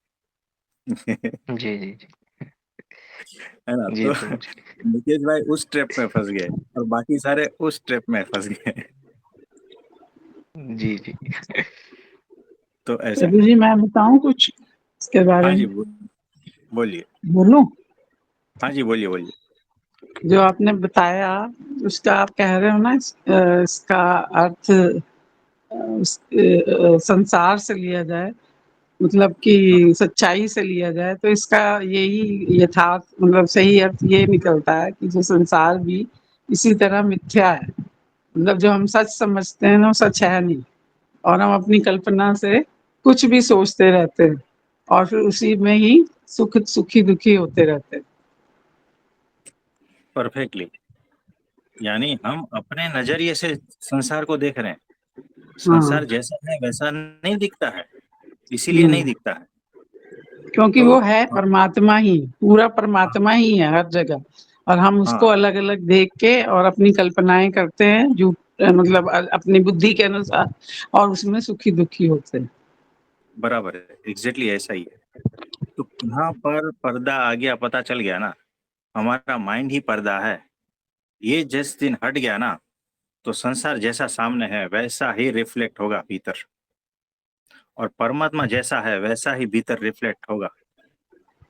जी, जी, जी। है ना? जी तो प्रभु मुकेश भाई उस ट्रैप में फंस गए और बाकी सारे उस ट्रैप में फंस गए। जी, जी। तो ऐसा प्रभु है। जी मैं बताऊं कुछ इसके बारे हाँ जी, में? बोलिए। बोलूं? हाँ जी, बोलिए। जो आपने बताया उसका आप कह रहे हो ना, इसका अर्थ संसार से लिया जाए, मतलब कि सच्चाई से लिया जाए, तो इसका यही यथार्थ मतलब सही अर्थ ये निकलता है कि जो संसार भी इसी तरह मिथ्या है। मतलब जो हम सच समझते हैं ना वो सच है नहीं, और हम अपनी कल्पना से कुछ भी सोचते रहते हैं और फिर उसी में ही सुखी दुखी होते रहते हैं। परफेक्टली। यानी हम अपने नजरिए से संसार को देख रहे हैं। हाँ। संसार जैसा है वैसा नहीं दिखता है, इसीलिए नहीं दिखता है। क्योंकि तो वो है परमात्मा ही, पूरा परमात्मा ही है हर जगह, और हम उसको हाँ, अलग अलग देख के और अपनी कल्पनाएं करते हैं जो मतलब अपनी बुद्धि के अनुसार, और उसमें सुखी दुखी होते हैं। बराबर है, एग्जैक्टली ऐसा ही है। तो कहाँ पर पर्दा आ गया पता चल गया ना, हमारा माइंड ही पर्दा है। ये जिस दिन हट गया ना, तो संसार जैसा सामने है वैसा ही रिफ्लेक्ट होगा भीतर, और परमात्मा जैसा है वैसा ही भीतर रिफ्लेक्ट होगा।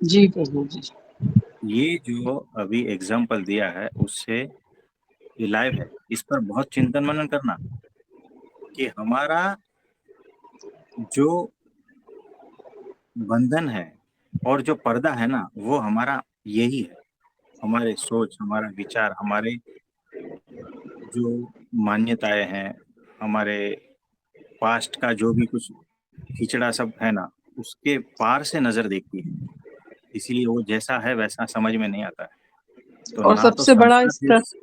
जी प्रभु जी। ये जो अभी एग्जाम्पल दिया है उससे ये लाइव है, इस पर बहुत चिंतन मनन करना कि हमारा जो बंधन है और जो पर्दा है ना वो हमारा यही है। हमारे सोच, हमारा विचार, हमारे जो मान्यताएं हैं, हमारे पास्ट का जो भी कुछ खिचड़ा सब है ना, उसके पार से नजर देखती है, इसीलिए वो जैसा है वैसा समझ में नहीं आता है। तो और ना तो सबसे बड़ा संसार इसका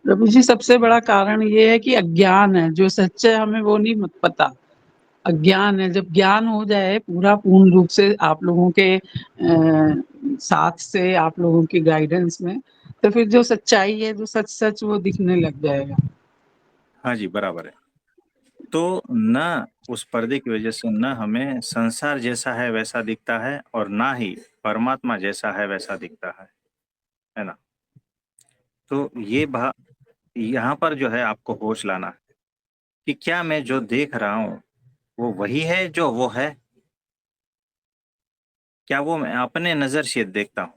प्रभु जी सबसे बड़ा कारण ये है कि अज्ञान है, जो सच है हमें वो नहीं मत पता। अज्ञान है, जब ज्ञान हो जाए पूरा पूर्ण रूप से आप लोगों के साथ से, आप लोगों की गाइडेंस में, तो फिर जो सच्चाई है, जो सच सच वो दिखने लग जाएगा। हाँ जी, बराबर है। तो न उस पर्दे की वजह से न हमें संसार जैसा है वैसा दिखता है और ना ही परमात्मा जैसा है वैसा दिखता है ना? तो यहाँ पर जो है आपको होश लाना है कि क्या मैं जो देख रहा हूँ वो वही है जो वो है, क्या वो मैं अपने नजर से देखता हूँ,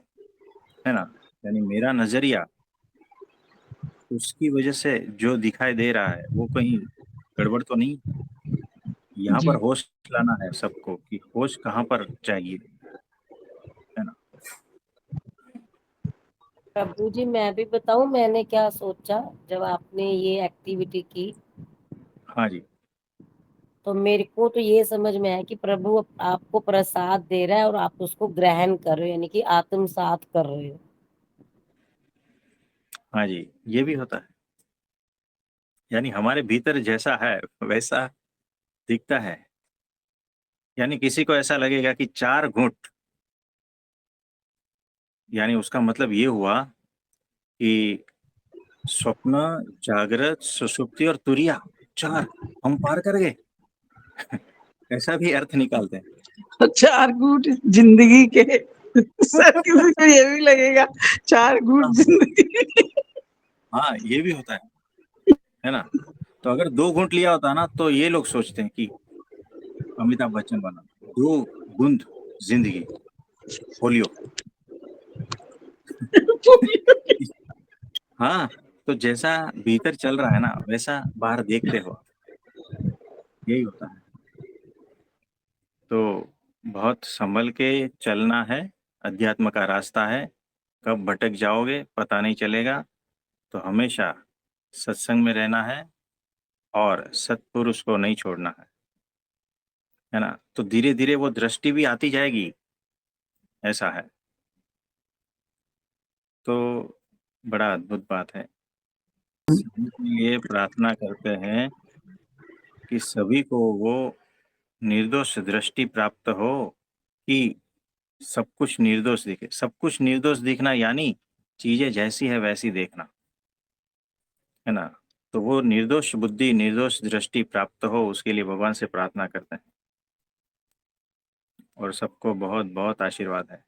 है ना? यानी मेरा नजरिया, उसकी वजह से जो दिखाई दे रहा है वो कहीं गड़बड़ तो नहीं। यहाँ पर जी होश लाना है सबको कि होश कहाँ पर चाहिए, है ना? प्रभु जी मैं भी बताऊं मैंने क्या सोचा जब आपने ये एक्टिविटी की। हाँ जी। तो मेरे को तो ये समझ में आया कि प्रभु आपको प्रसाद दे रहा है और आप उसको ग्रहण कर रहे हो, यानी कि आत्मसात कर रहे हो। हाँ जी, ये भी होता है। यानी हमारे भीतर जैसा है वैसा दिखता है। यानी किसी को ऐसा लगेगा कि 4 घूंट, यानी उसका मतलब ये हुआ कि स्वप्न, जागृत, सुषुप्ति और तुरिया, 4 हम पार कर गए। ऐसा भी अर्थ निकालते हैं। तो 4 घूंट जिंदगी के सर किसी को ये भी लगेगा 4 घूंट हाँ, जिंदगी। हाँ, ये भी होता है ना? तो अगर 2 घूंट लिया होता ना तो ये लोग सोचते हैं कि अमिताभ बच्चन बना, 2 बूंद जिंदगी, फोलियो। हाँ, तो जैसा भीतर चल रहा है ना वैसा बाहर देखते हो आप। यही होता है। तो बहुत संभल के चलना है, अध्यात्म का रास्ता है। कब भटक जाओगे पता नहीं चलेगा। तो हमेशा सत्संग में रहना है और सत्पुरुष को नहीं छोड़ना है ना? तो धीरे धीरे वो दृष्टि भी आती जाएगी, ऐसा है। तो बड़ा अद्भुत बात है। सभी के लिए प्रार्थना करते हैं कि सभी को वो निर्दोष दृष्टि प्राप्त हो, कि सब कुछ निर्दोष दिखे। सब कुछ निर्दोष दिखना यानी चीजें जैसी है वैसी देखना, है ना? तो वो निर्दोष बुद्धि, निर्दोष दृष्टि प्राप्त हो, उसके लिए भगवान से प्रार्थना करते हैं। और सबको बहुत बहुत आशीर्वाद है।